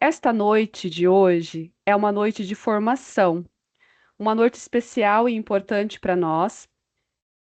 esta noite de hoje é uma noite de formação, uma noite especial e importante para nós,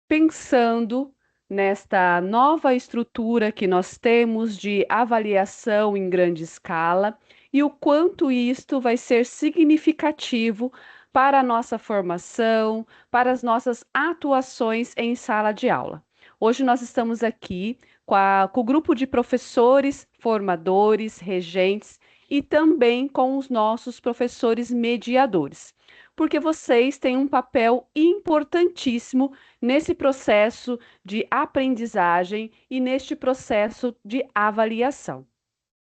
pensando nesta nova estrutura que nós temos de avaliação em grande escala e o quanto isto vai ser significativo para a nossa formação, para as nossas atuações em sala de aula. Hoje nós estamos aqui com o grupo de professores, formadores, regentes e também com os nossos professores mediadores, porque vocês têm um papel importantíssimo nesse processo de aprendizagem e neste processo de avaliação.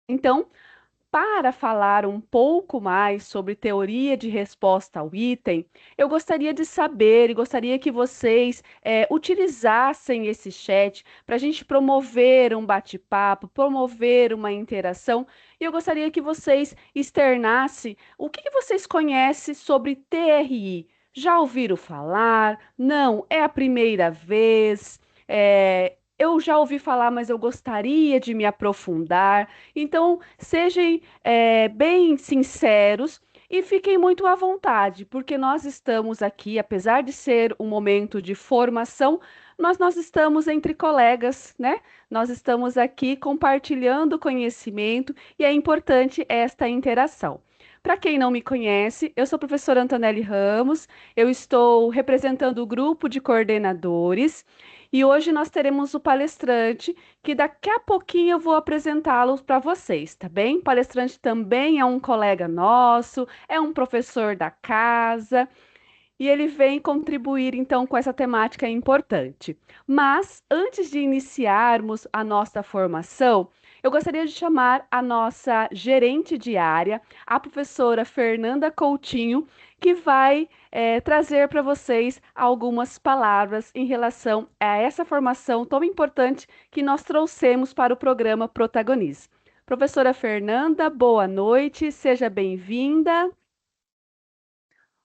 Então, para falar um pouco mais sobre teoria de resposta ao item, eu gostaria de saber e gostaria que vocês utilizassem esse chat para a gente promover um bate-papo, promover uma interação. E eu gostaria que vocês externassem o que vocês conhecem sobre TRI. Já ouviram falar? Não, é a primeira vez. Eu já ouvi falar, mas eu gostaria de me aprofundar. Então, sejam bem sinceros e fiquem muito à vontade, porque nós estamos aqui, apesar de ser um momento de formação, nós estamos entre colegas, né? Nós estamos aqui compartilhando conhecimento e é importante esta interação. Para quem não me conhece, eu sou a professora Antonelli Ramos, eu estou representando o grupo de coordenadores e hoje nós teremos o palestrante que daqui a pouquinho eu vou apresentá-los para vocês, tá bem? O palestrante também é um colega nosso, é um professor da casa e ele vem contribuir então com essa temática importante. Mas antes de iniciarmos a nossa formação, eu gostaria de chamar a nossa gerente de área, a professora Fernanda Coutinho, que vai trazer para vocês algumas palavras em relação a essa formação tão importante que nós trouxemos para o programa Protagonize. Professora Fernanda, boa noite, seja bem-vinda.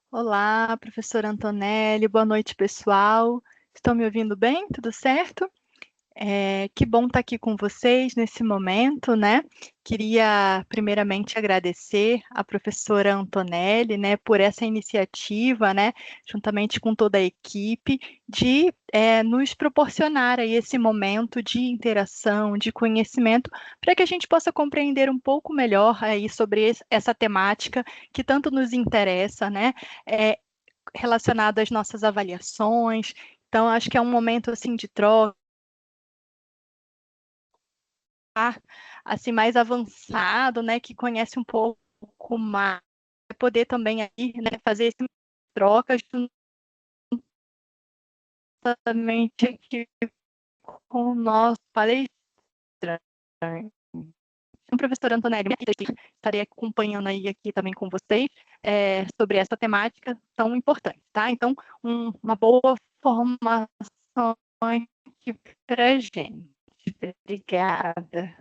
Olá, professora Antonelli, boa noite, pessoal. Estão me ouvindo bem? Tudo certo? Que bom estar aqui com vocês nesse momento, né? Queria primeiramente agradecer à professora Antonelli, né, por essa iniciativa, né, juntamente com toda a equipe, de nos proporcionar aí esse momento de interação, de conhecimento, para que a gente possa compreender um pouco melhor aí sobre essa temática que tanto nos interessa, né? Relacionado às nossas avaliações. Então, acho que é um momento assim de troca assim mais avançado, né, que conhece um pouco mais, poder também aí, né, fazer esse trocas juntamente aqui com o nosso palestrante. Então, professora Antonelli, estarei acompanhando aí aqui também com vocês sobre essa temática tão importante, tá? Então, uma boa formação aqui para a gente. Obrigada.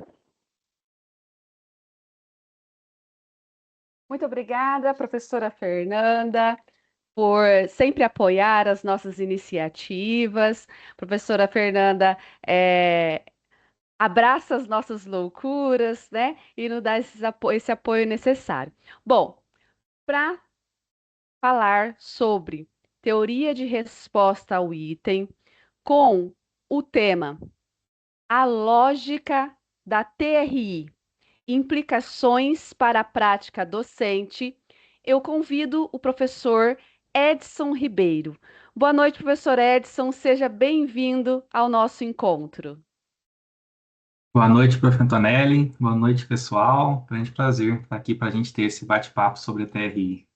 Muito obrigada, professora Fernanda, por sempre apoiar as nossas iniciativas. Professora Fernanda abraça as nossas loucuras, né? E nos dá esse apoio necessário. Bom, para falar sobre teoria de resposta ao item com o tema A Lógica da TRI. Implicações para a prática docente, eu convido o professor Edson Ribeiro. Boa noite, professor Edson, seja bem-vindo ao nosso encontro. Boa noite, prof. Antonelli. Boa noite, pessoal. Grande prazer estar aqui para a gente ter esse bate-papo sobre a TRI.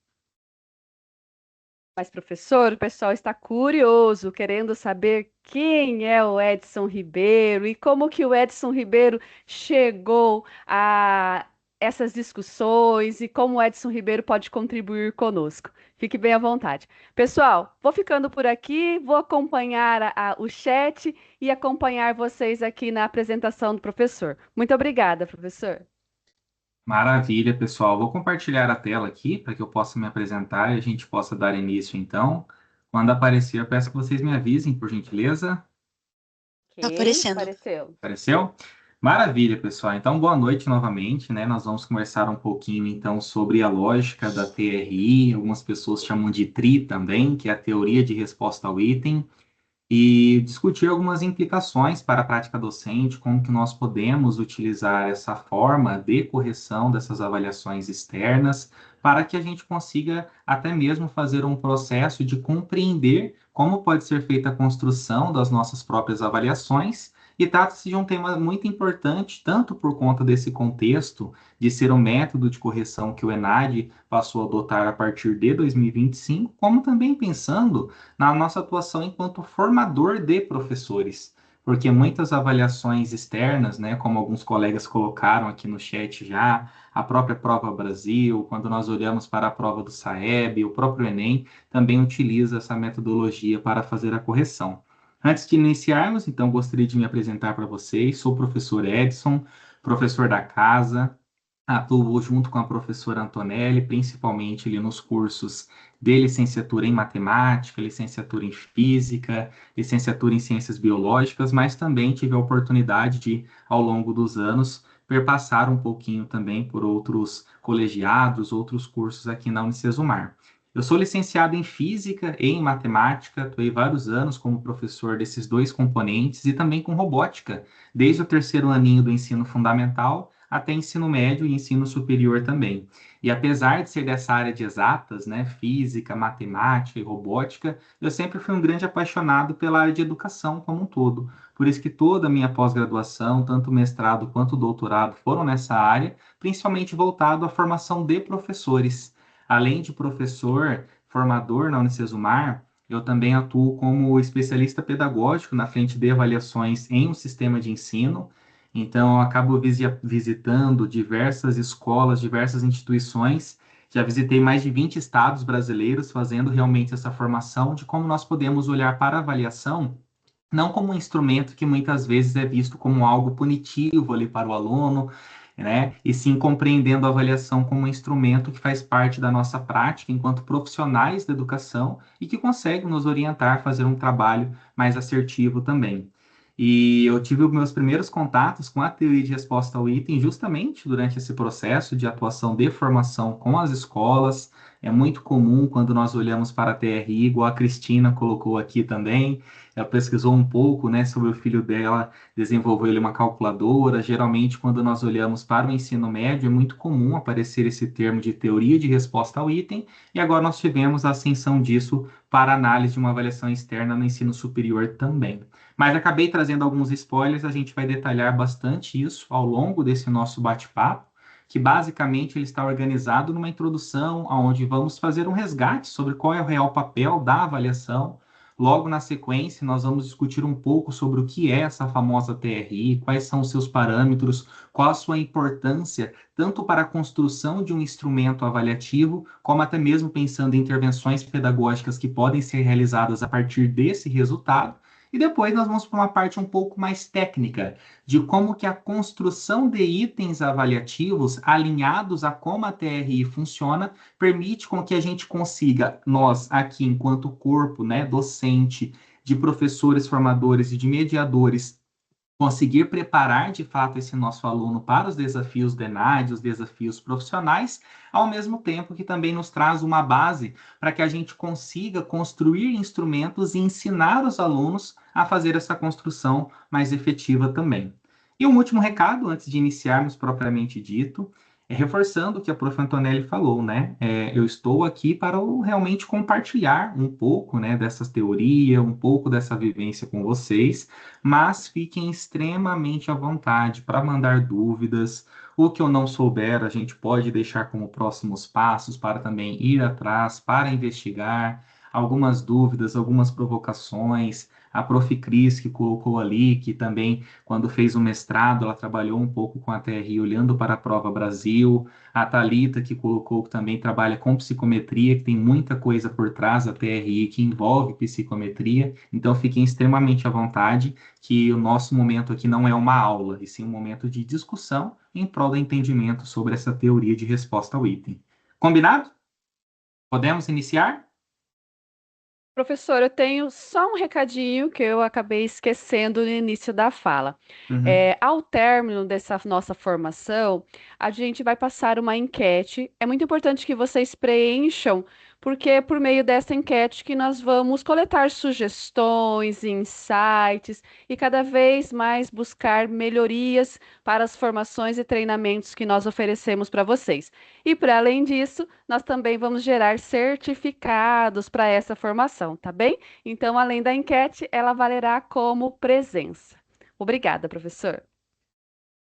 Mas, professor, o pessoal está curioso, querendo saber quem é o Edson Ribeiro e como que o Edson Ribeiro chegou a essas discussões e como o Edson Ribeiro pode contribuir conosco. Fique bem à vontade. Pessoal, vou ficando por aqui, vou acompanhar o chat e acompanhar vocês aqui na apresentação do professor. Muito obrigada, professor. Maravilha, pessoal. Vou compartilhar a tela aqui para que eu possa me apresentar e a gente possa dar início, então. Quando aparecer, eu peço que vocês me avisem, por gentileza. Ok, Aparecendo. apareceu. Apareceu? Maravilha, pessoal. Então, boa noite novamente, né? Nós vamos conversar um pouquinho, então, sobre a lógica da TRI. Algumas pessoas chamam de TRI também, que é a teoria de resposta ao item, e discutir algumas implicações para a prática docente, como que nós podemos utilizar essa forma de correção dessas avaliações externas, para que a gente consiga até mesmo fazer um processo de compreender como pode ser feita a construção das nossas próprias avaliações. E trata-se de um tema muito importante, tanto por conta desse contexto de ser um método de correção que o ENAD passou a adotar a partir de 2025, como também pensando na nossa atuação enquanto formador de professores, porque muitas avaliações externas, né, como alguns colegas colocaram aqui no chat já, a própria Prova Brasil, quando nós olhamos para a prova do SAEB, o próprio Enem, também utiliza essa metodologia para fazer a correção. Antes de iniciarmos, então, gostaria de me apresentar para vocês. Sou o professor Edson, professor da casa, atuo junto com a professora Antonelli, principalmente ali nos cursos de licenciatura em matemática, licenciatura em física, licenciatura em ciências biológicas, mas também tive a oportunidade de, ao longo dos anos, perpassar um pouquinho também por outros colegiados, outros cursos aqui na Unicesumar. Eu sou licenciado em Física e em Matemática, atuei vários anos como professor desses dois componentes e também com robótica, desde o terceiro aninho do ensino fundamental até ensino médio e ensino superior também. E apesar de ser dessa área de exatas, né, física, matemática e robótica, eu sempre fui um grande apaixonado pela área de educação como um todo. Por isso que toda a minha pós-graduação, tanto o mestrado quanto o doutorado, foram nessa área, principalmente voltado à formação de professores. Além de professor, formador na Unicesumar, eu também atuo como especialista pedagógico na frente de avaliações em um sistema de ensino. Então, eu acabo visitando diversas escolas, diversas instituições. Já visitei mais de 20 estados brasileiros, fazendo realmente essa formação de como nós podemos olhar para a avaliação não como um instrumento que muitas vezes é visto como algo punitivo ali para o aluno, né? E sim compreendendo a avaliação como um instrumento que faz parte da nossa prática enquanto profissionais da educação e que consegue nos orientar a fazer um trabalho mais assertivo também. E eu tive os meus primeiros contatos com a teoria de resposta ao item justamente durante esse processo de atuação de formação com as escolas. É muito comum quando nós olhamos para a TRI, igual a Cristina colocou aqui também, ela pesquisou um pouco, né, sobre o filho dela, desenvolveu ele uma calculadora. Geralmente, quando nós olhamos para o ensino médio, é muito comum aparecer esse termo de teoria de resposta ao item, e agora nós tivemos a ascensão disso para análise de uma avaliação externa no ensino superior também. Mas acabei trazendo alguns spoilers, a gente vai detalhar bastante isso ao longo desse nosso bate-papo, que basicamente ele está organizado numa introdução, onde vamos fazer um resgate sobre qual é o real papel da avaliação. Logo na sequência, nós vamos discutir um pouco sobre o que é essa famosa TRI, quais são os seus parâmetros, qual a sua importância, tanto para a construção de um instrumento avaliativo, como até mesmo pensando em intervenções pedagógicas que podem ser realizadas a partir desse resultado. E depois nós vamos para uma parte um pouco mais técnica, de como que a construção de itens avaliativos alinhados a como a TRI funciona permite com que a gente consiga, nós aqui enquanto corpo, né, docente, de professores formadores e de mediadores, conseguir preparar de fato esse nosso aluno para os desafios do ENAD, os desafios profissionais, ao mesmo tempo que também nos traz uma base para que a gente consiga construir instrumentos e ensinar os alunos a fazer essa construção mais efetiva também. E um último recado, antes de iniciarmos propriamente dito, reforçando o que a prof. Antonelli falou, né? Eu estou aqui para realmente compartilhar um pouco, né, dessas teorias, um pouco dessa vivência com vocês, mas fiquem extremamente à vontade para mandar dúvidas. O que eu não souber, a gente pode deixar como próximos passos para também ir atrás, para investigar algumas dúvidas, algumas provocações. A prof. Cris, que colocou ali, que também, quando fez o mestrado, ela trabalhou um pouco com a TRI, olhando para a Prova Brasil. A Thalita, que colocou que também trabalha com psicometria, que tem muita coisa por trás da TRI que envolve psicometria. Então, fiquem extremamente à vontade, que o nosso momento aqui não é uma aula, e sim um momento de discussão em prol do entendimento sobre essa teoria de resposta ao item. Combinado? Podemos iniciar? Professor, eu tenho só um recadinho que eu acabei esquecendo no início da fala. Uhum. Ao término dessa nossa formação, a gente vai passar uma enquete. É muito importante que vocês preencham, porque é por meio dessa enquete que nós vamos coletar sugestões, insights e cada vez mais buscar melhorias para as formações e treinamentos que nós oferecemos para vocês. E para além disso, nós também vamos gerar certificados para essa formação, tá bem? Então, além da enquete, ela valerá como presença. Obrigada, professor.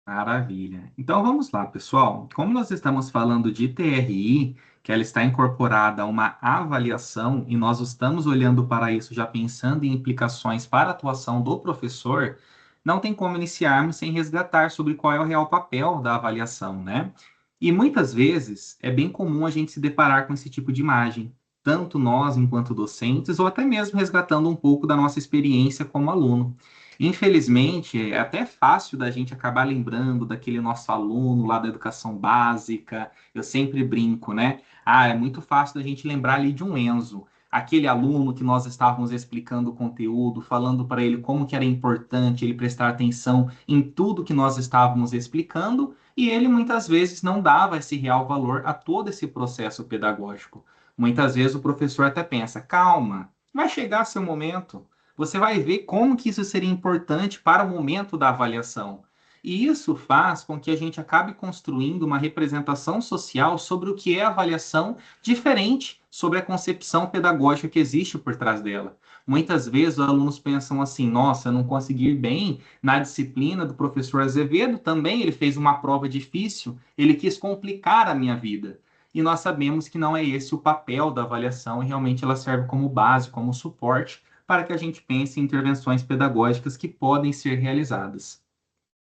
Maravilha. Então vamos lá, pessoal. Como nós estamos falando de TRI, que ela está incorporada a uma avaliação, e nós estamos olhando para isso já pensando em implicações para a atuação do professor, não tem como iniciarmos sem resgatar sobre qual é o real papel da avaliação, né? E muitas vezes é bem comum a gente se deparar com esse tipo de imagem, tanto nós enquanto docentes, ou até mesmo resgatando um pouco da nossa experiência como aluno. Infelizmente, é até fácil da gente acabar lembrando daquele nosso aluno lá da educação básica. Eu sempre brinco, né? Ah, é muito fácil da gente lembrar ali de um Enzo, aquele aluno que nós estávamos explicando o conteúdo, falando para ele como que era importante ele prestar atenção em tudo que nós estávamos explicando, e ele muitas vezes não dava esse real valor a todo esse processo pedagógico. Muitas vezes o professor até pensa, calma, vai chegar seu momento. Você vai ver como que isso seria importante para o momento da avaliação. E isso faz com que a gente acabe construindo uma representação social sobre o que é avaliação diferente sobre a concepção pedagógica que existe por trás dela. Muitas vezes os alunos pensam assim: nossa, eu não consegui ir bem na disciplina do professor Azevedo, também ele fez uma prova difícil, ele quis complicar a minha vida. E nós sabemos que não é esse o papel da avaliação, e realmente ela serve como base, como suporte para que a gente pense em intervenções pedagógicas que podem ser realizadas.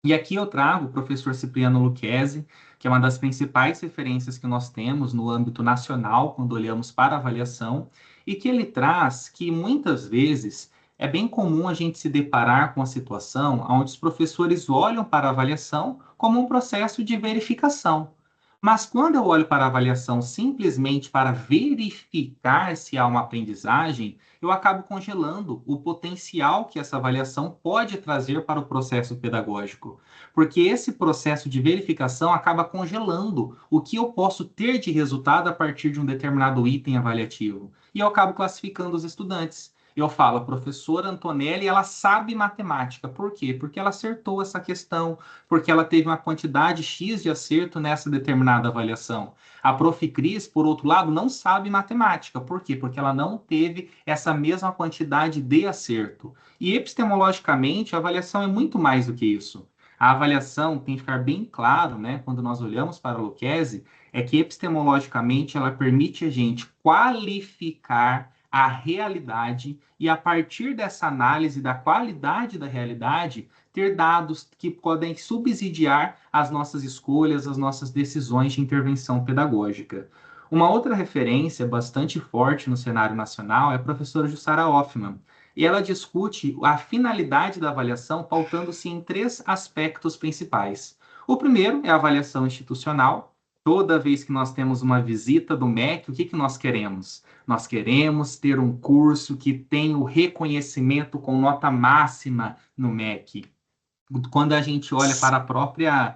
E aqui eu trago o professor Cipriano Lucchesi, que é uma das principais referências que nós temos no âmbito nacional quando olhamos para a avaliação, e que ele traz que muitas vezes é bem comum a gente se deparar com a situação onde os professores olham para a avaliação como um processo de verificação. Mas quando eu olho para a avaliação simplesmente para verificar se há uma aprendizagem, eu acabo congelando o potencial que essa avaliação pode trazer para o processo pedagógico. Porque esse processo de verificação acaba congelando o que eu posso ter de resultado a partir de um determinado item avaliativo. E eu acabo classificando os estudantes. Eu falo, a professora Antonelli, ela sabe matemática. Por quê? Porque ela acertou essa questão, porque ela teve uma quantidade X de acerto nessa determinada avaliação. A Prof. Cris, por outro lado, não sabe matemática. Por quê? Porque ela não teve essa mesma quantidade de acerto. E epistemologicamente, a avaliação é muito mais do que isso. A avaliação tem que ficar bem claro, né, quando nós olhamos para a Lucchesi, é que epistemologicamente ela permite a gente qualificar a realidade e, a partir dessa análise da qualidade da realidade, ter dados que podem subsidiar as nossas escolhas, as nossas decisões de intervenção pedagógica. Uma outra referência bastante forte no cenário nacional é a professora Jussara Hoffmann, e ela discute a finalidade da avaliação pautando-se em três aspectos principais. O primeiro é a avaliação institucional. Toda vez que nós temos uma visita do MEC, o que que nós queremos? Nós queremos ter um curso que tenha o reconhecimento com nota máxima no MEC. Quando a gente olha para a própria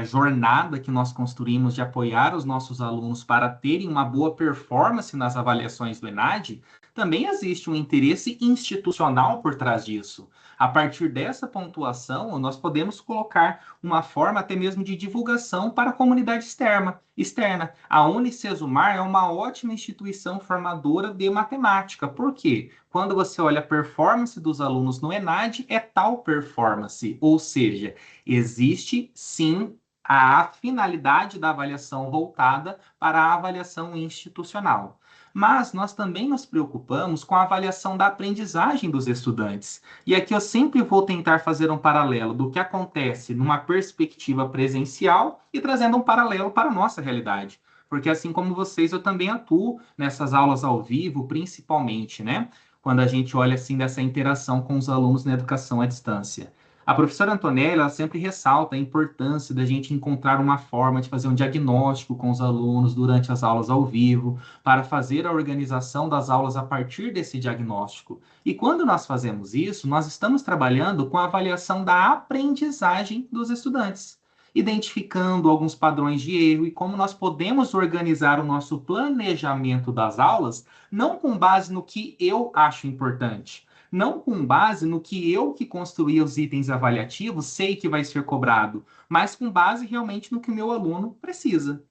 jornada que nós construímos de apoiar os nossos alunos para terem uma boa performance nas avaliações do ENAD, também existe um interesse institucional por trás disso. A partir dessa pontuação, nós podemos colocar uma forma até mesmo de divulgação para a comunidade externa. A Unicesumar é uma ótima instituição formadora de matemática. Por quê? Quando você olha a performance dos alunos no ENAD, é tal performance, ou seja, existe sim a finalidade da avaliação voltada para a avaliação institucional. Mas nós também nos preocupamos com a avaliação da aprendizagem dos estudantes. E aqui eu sempre vou tentar fazer um paralelo do que acontece numa perspectiva presencial e trazendo um paralelo para a nossa realidade. Porque assim como vocês, eu também atuo nessas aulas ao vivo, principalmente, né? Quando a gente olha assim dessa interação com os alunos na educação à distância. A professora Antonella, ela sempre ressalta a importância da gente encontrar uma forma de fazer um diagnóstico com os alunos durante as aulas ao vivo, para fazer a organização das aulas a partir desse diagnóstico. E quando nós fazemos isso, nós estamos trabalhando com a avaliação da aprendizagem dos estudantes, identificando alguns padrões de erro e como nós podemos organizar o nosso planejamento das aulas, não com base no que eu acho importante, não com base no que eu que construí os itens avaliativos sei que vai ser cobrado, mas com base realmente no que o meu aluno precisa.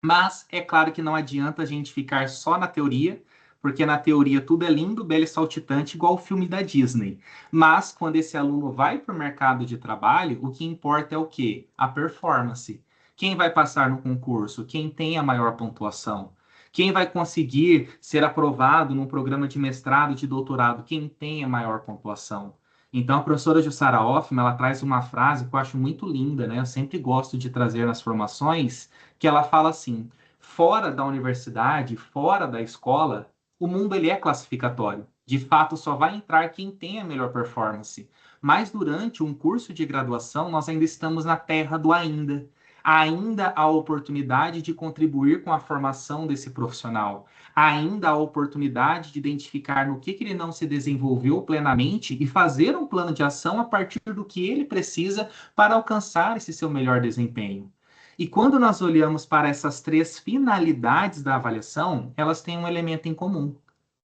Mas é claro que não adianta a gente ficar só na teoria, porque na teoria tudo é lindo, belo e saltitante, igual o filme da Disney. Mas quando esse aluno vai para o mercado de trabalho, o que importa é o quê? A performance. Quem vai passar no concurso? Quem tem a maior pontuação? Quem vai conseguir ser aprovado num programa de mestrado, de doutorado? Quem tem a maior pontuação? Então, a professora Jussara Hoffmann, ela traz uma frase que eu acho muito linda, né? Eu sempre gosto de trazer nas formações, que ela fala assim: fora da universidade, fora da escola, o mundo ele é classificatório. De fato, só vai entrar quem tem a melhor performance. Mas durante um curso de graduação, nós ainda estamos na terra do ainda. Ainda há oportunidade de contribuir com a formação desse profissional. Ainda há oportunidade de identificar no que ele não se desenvolveu plenamente e fazer um plano de ação a partir do que ele precisa para alcançar esse seu melhor desempenho. E quando nós olhamos para essas três finalidades da avaliação, elas têm um elemento em comum,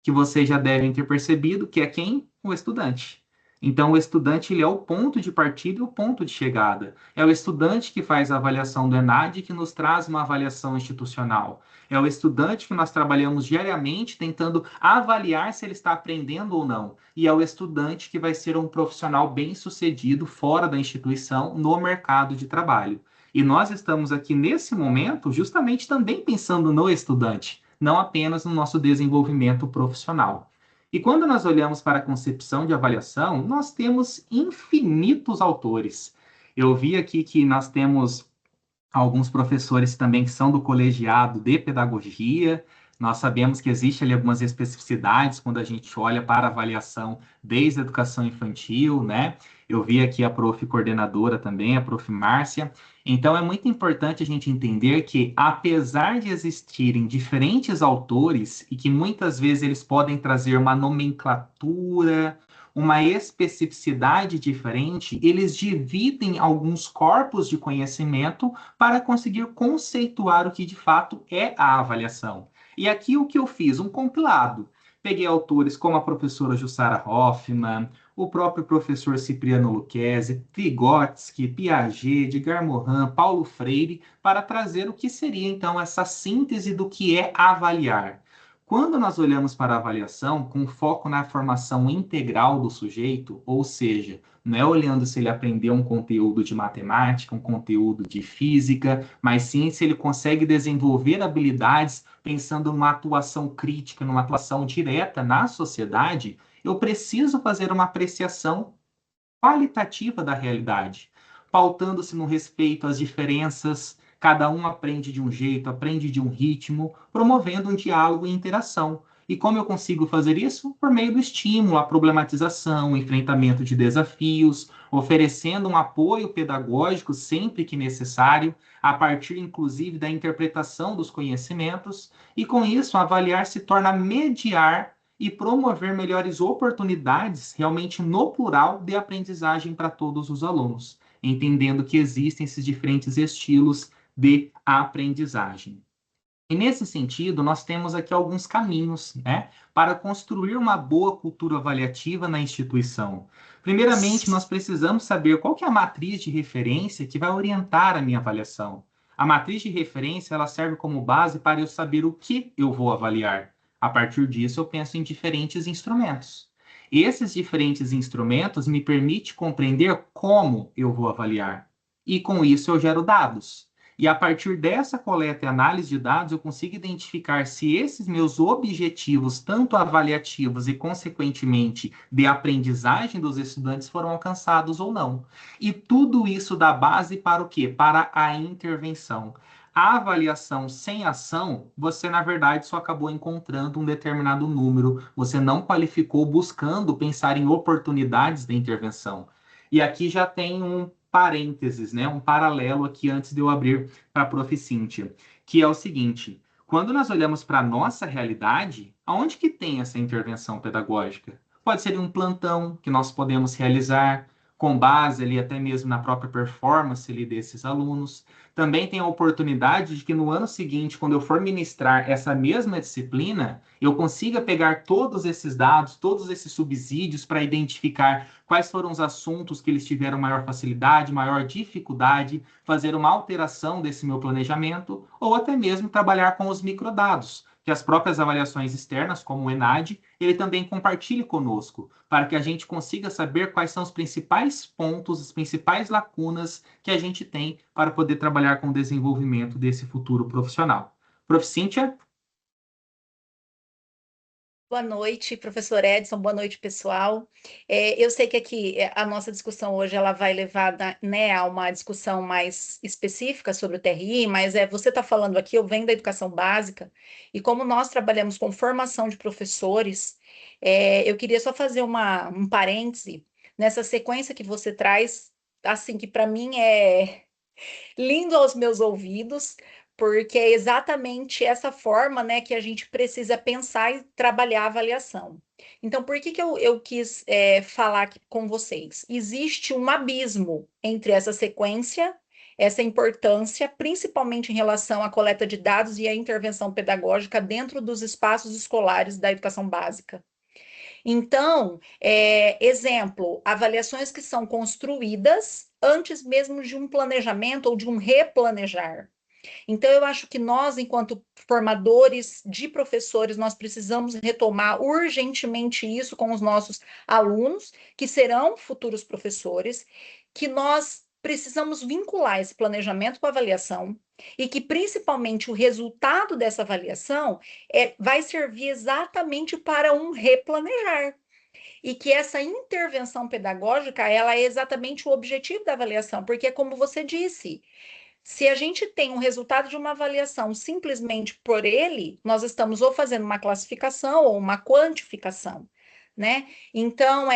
que vocês já devem ter percebido, que é quem? O estudante. Então, o estudante ele é o ponto de partida e o ponto de chegada. É o estudante que faz a avaliação do ENAD que nos traz uma avaliação institucional. É o estudante que nós trabalhamos diariamente tentando avaliar se ele está aprendendo ou não. E é o estudante que vai ser um profissional bem-sucedido fora da instituição no mercado de trabalho. E nós estamos aqui nesse momento justamente também pensando no estudante, não apenas no nosso desenvolvimento profissional. E quando nós olhamos para a concepção de avaliação, nós temos infinitos autores. Eu vi aqui que nós temos alguns professores também que são do colegiado de pedagogia. Nós sabemos que existe ali algumas especificidades quando a gente olha para a avaliação desde a educação infantil, né? Eu vi aqui a prof. Coordenadora também, a prof. Márcia. Então, é muito importante a gente entender que, apesar de existirem diferentes autores e que muitas vezes eles podem trazer uma nomenclatura, uma especificidade diferente, eles dividem alguns corpos de conhecimento para conseguir conceituar o que de fato é a avaliação. E aqui o que eu fiz? Um compilado. Peguei autores como a professora Jussara Hoffmann, o próprio professor Cipriano Lucchesi, Vygotsky, Piaget, Edgar Morin, Paulo Freire, para trazer o que seria então essa síntese do que é avaliar. Quando nós olhamos para a avaliação com foco na formação integral do sujeito, ou seja, não é olhando se ele aprendeu um conteúdo de matemática, um conteúdo de física, mas sim se ele consegue desenvolver habilidades pensando numa atuação crítica, numa atuação direta na sociedade, eu preciso fazer uma apreciação qualitativa da realidade, pautando-se no respeito às diferenças, cada um aprende de um jeito, aprende de um ritmo, promovendo um diálogo e interação. E como eu consigo fazer isso? Por meio do estímulo, a problematização, o enfrentamento de desafios, oferecendo um apoio pedagógico sempre que necessário, a partir inclusive da interpretação dos conhecimentos, e com isso avaliar se torna mediar e promover melhores oportunidades, realmente no plural, de aprendizagem para todos os alunos, entendendo que existem esses diferentes estilos de aprendizagem. E nesse sentido, nós temos aqui alguns caminhos, né, para construir uma boa cultura avaliativa na instituição. Primeiramente, nós precisamos saber qual que é a matriz de referência que vai orientar a minha avaliação. A matriz de referência, ela serve como base para eu saber o que eu vou avaliar. A partir disso, eu penso em diferentes instrumentos. Esses diferentes instrumentos me permitem compreender como eu vou avaliar. E com isso eu gero dados. E a partir dessa coleta e análise de dados, eu consigo identificar se esses meus objetivos, tanto avaliativos e, consequentemente, de aprendizagem dos estudantes, foram alcançados ou não. E tudo isso dá base para o quê? Para a intervenção. A avaliação sem ação, você, na verdade, só acabou encontrando um determinado número, você não qualificou buscando pensar em oportunidades de intervenção. E aqui já tem um parênteses, né, um paralelo aqui antes de eu abrir para a Prof. Cíntia, que é o seguinte: quando nós olhamos para a nossa realidade, aonde que tem essa intervenção pedagógica? Pode ser em um plantão que nós podemos realizar com base ali até mesmo na própria performance ali desses alunos. Também tem a oportunidade de que no ano seguinte, quando eu for ministrar essa mesma disciplina, eu consiga pegar todos esses dados, todos esses subsídios para identificar quais foram os assuntos que eles tiveram maior facilidade, maior dificuldade, fazer uma alteração desse meu planejamento, ou até mesmo trabalhar com os microdados, que as próprias avaliações externas, como o ENAD, ele também compartilhe conosco, para que a gente consiga saber quais são os principais pontos, as principais lacunas que a gente tem para poder trabalhar com o desenvolvimento desse futuro profissional. Prof. Cíntia? Boa noite, professor Edson. Boa noite, pessoal. Eu sei que aqui a nossa discussão hoje ela vai levar, né, a uma discussão mais específica sobre o TRI, mas você está falando aqui, eu venho da educação básica, e como nós trabalhamos com formação de professores, eu queria só fazer um parêntese nessa sequência que você traz, assim, que para mim é lindo aos meus ouvidos, porque é exatamente essa forma, né, que a gente precisa pensar e trabalhar a avaliação. Então, por que eu quis falar aqui com vocês? Existe um abismo entre essa sequência, essa importância, principalmente em relação à coleta de dados e à intervenção pedagógica dentro dos espaços escolares da educação básica. Então, exemplo, avaliações que são construídas antes mesmo de um planejamento ou de um replanejar. Então, eu acho que nós, enquanto formadores de professores, nós precisamos retomar urgentemente isso com os nossos alunos, que serão futuros professores, que nós precisamos vincular esse planejamento com a avaliação e que, principalmente, o resultado dessa avaliação vai servir exatamente para um replanejar. E que essa intervenção pedagógica, ela é exatamente o objetivo da avaliação, porque, como você disse, se a gente tem um resultado de uma avaliação simplesmente por ele, nós estamos ou fazendo uma classificação ou uma quantificação, né? Então,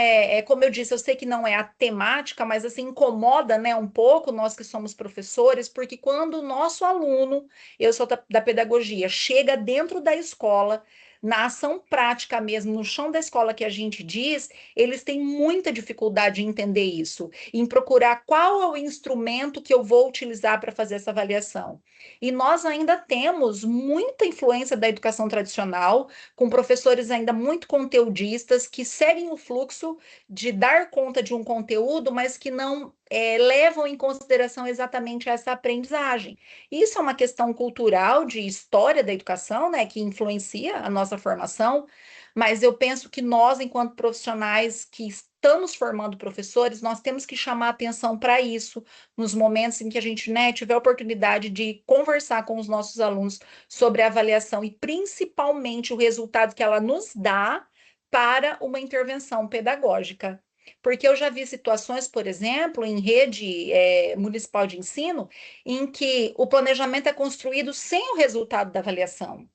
como eu disse, eu sei que não é a temática, mas assim incomoda, né, um pouco nós que somos professores, porque quando o nosso aluno, eu sou da pedagogia, chega dentro da escola, na ação prática mesmo, no chão da escola que a gente diz, eles têm muita dificuldade em entender isso, em procurar qual é o instrumento que eu vou utilizar para fazer essa avaliação. E nós ainda temos muita influência da educação tradicional, com professores ainda muito conteudistas, que seguem o fluxo de dar conta de um conteúdo, mas que não levam em consideração exatamente essa aprendizagem. Isso é uma questão cultural, de história da educação, né, que influencia a nossa formação, mas eu penso que nós, enquanto profissionais que estamos formando professores, nós temos que chamar atenção para isso, nos momentos em que a gente, né, tiver a oportunidade de conversar com os nossos alunos sobre a avaliação e principalmente o resultado que ela nos dá para uma intervenção pedagógica. Porque eu já vi situações, por exemplo, em rede municipal de ensino, em que o planejamento é construído sem o resultado da avaliação.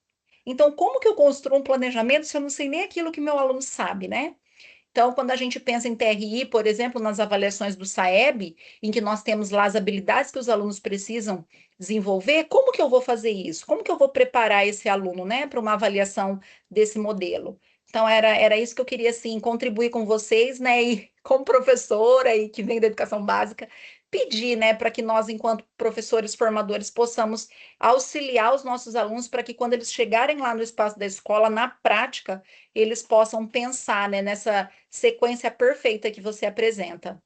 Então, como que eu construo um planejamento se eu não sei nem aquilo que meu aluno sabe, né? Então, quando a gente pensa em TRI, por exemplo, nas avaliações do SAEB, em que nós temos lá as habilidades que os alunos precisam desenvolver, como que eu vou fazer isso? Como que eu vou preparar esse aluno, né, para uma avaliação desse modelo? Então, era isso que eu queria, assim, contribuir com vocês, né, e como professora e que vem da educação básica, pedir, né, para que nós, enquanto professores formadores, possamos auxiliar os nossos alunos para que quando eles chegarem lá no espaço da escola, na prática, eles possam pensar, né, nessa sequência perfeita que você apresenta.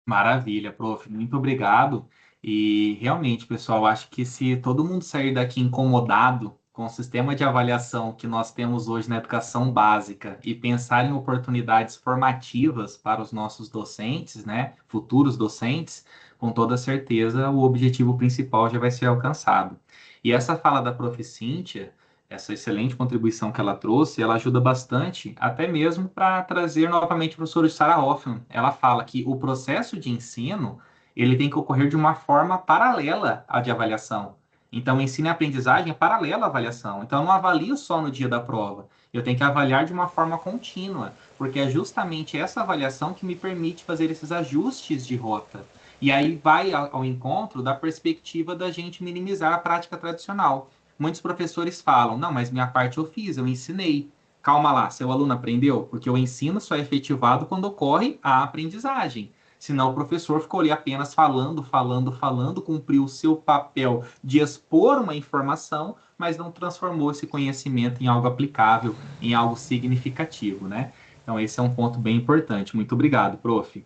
Maravilha, prof. Muito obrigado. E realmente, pessoal, acho que se todo mundo sair daqui incomodado com o sistema de avaliação que nós temos hoje na educação básica e pensar em oportunidades formativas para os nossos docentes, né, futuros docentes, com toda certeza o objetivo principal já vai ser alcançado. E essa fala da prof. Cíntia, essa excelente contribuição que ela trouxe, ela ajuda bastante, até mesmo para trazer novamente o professor Sarah Hoffman. Ela fala que o processo de ensino ele tem que ocorrer de uma forma paralela à de avaliação. Então, o ensino e aprendizagem é paralelo à avaliação. Então, eu não avalio só no dia da prova. Eu tenho que avaliar de uma forma contínua, porque é justamente essa avaliação que me permite fazer esses ajustes de rota. E aí vai ao encontro da perspectiva da gente minimizar a prática tradicional. Muitos professores falam, não, mas minha parte eu fiz, eu ensinei. Calma lá, seu aluno aprendeu? Porque o ensino só é efetivado quando ocorre a aprendizagem. Senão o professor ficou ali apenas falando, falando, falando, cumpriu o seu papel de expor uma informação, mas não transformou esse conhecimento em algo aplicável, em algo significativo, né? Então esse é um ponto bem importante. Muito obrigado, prof.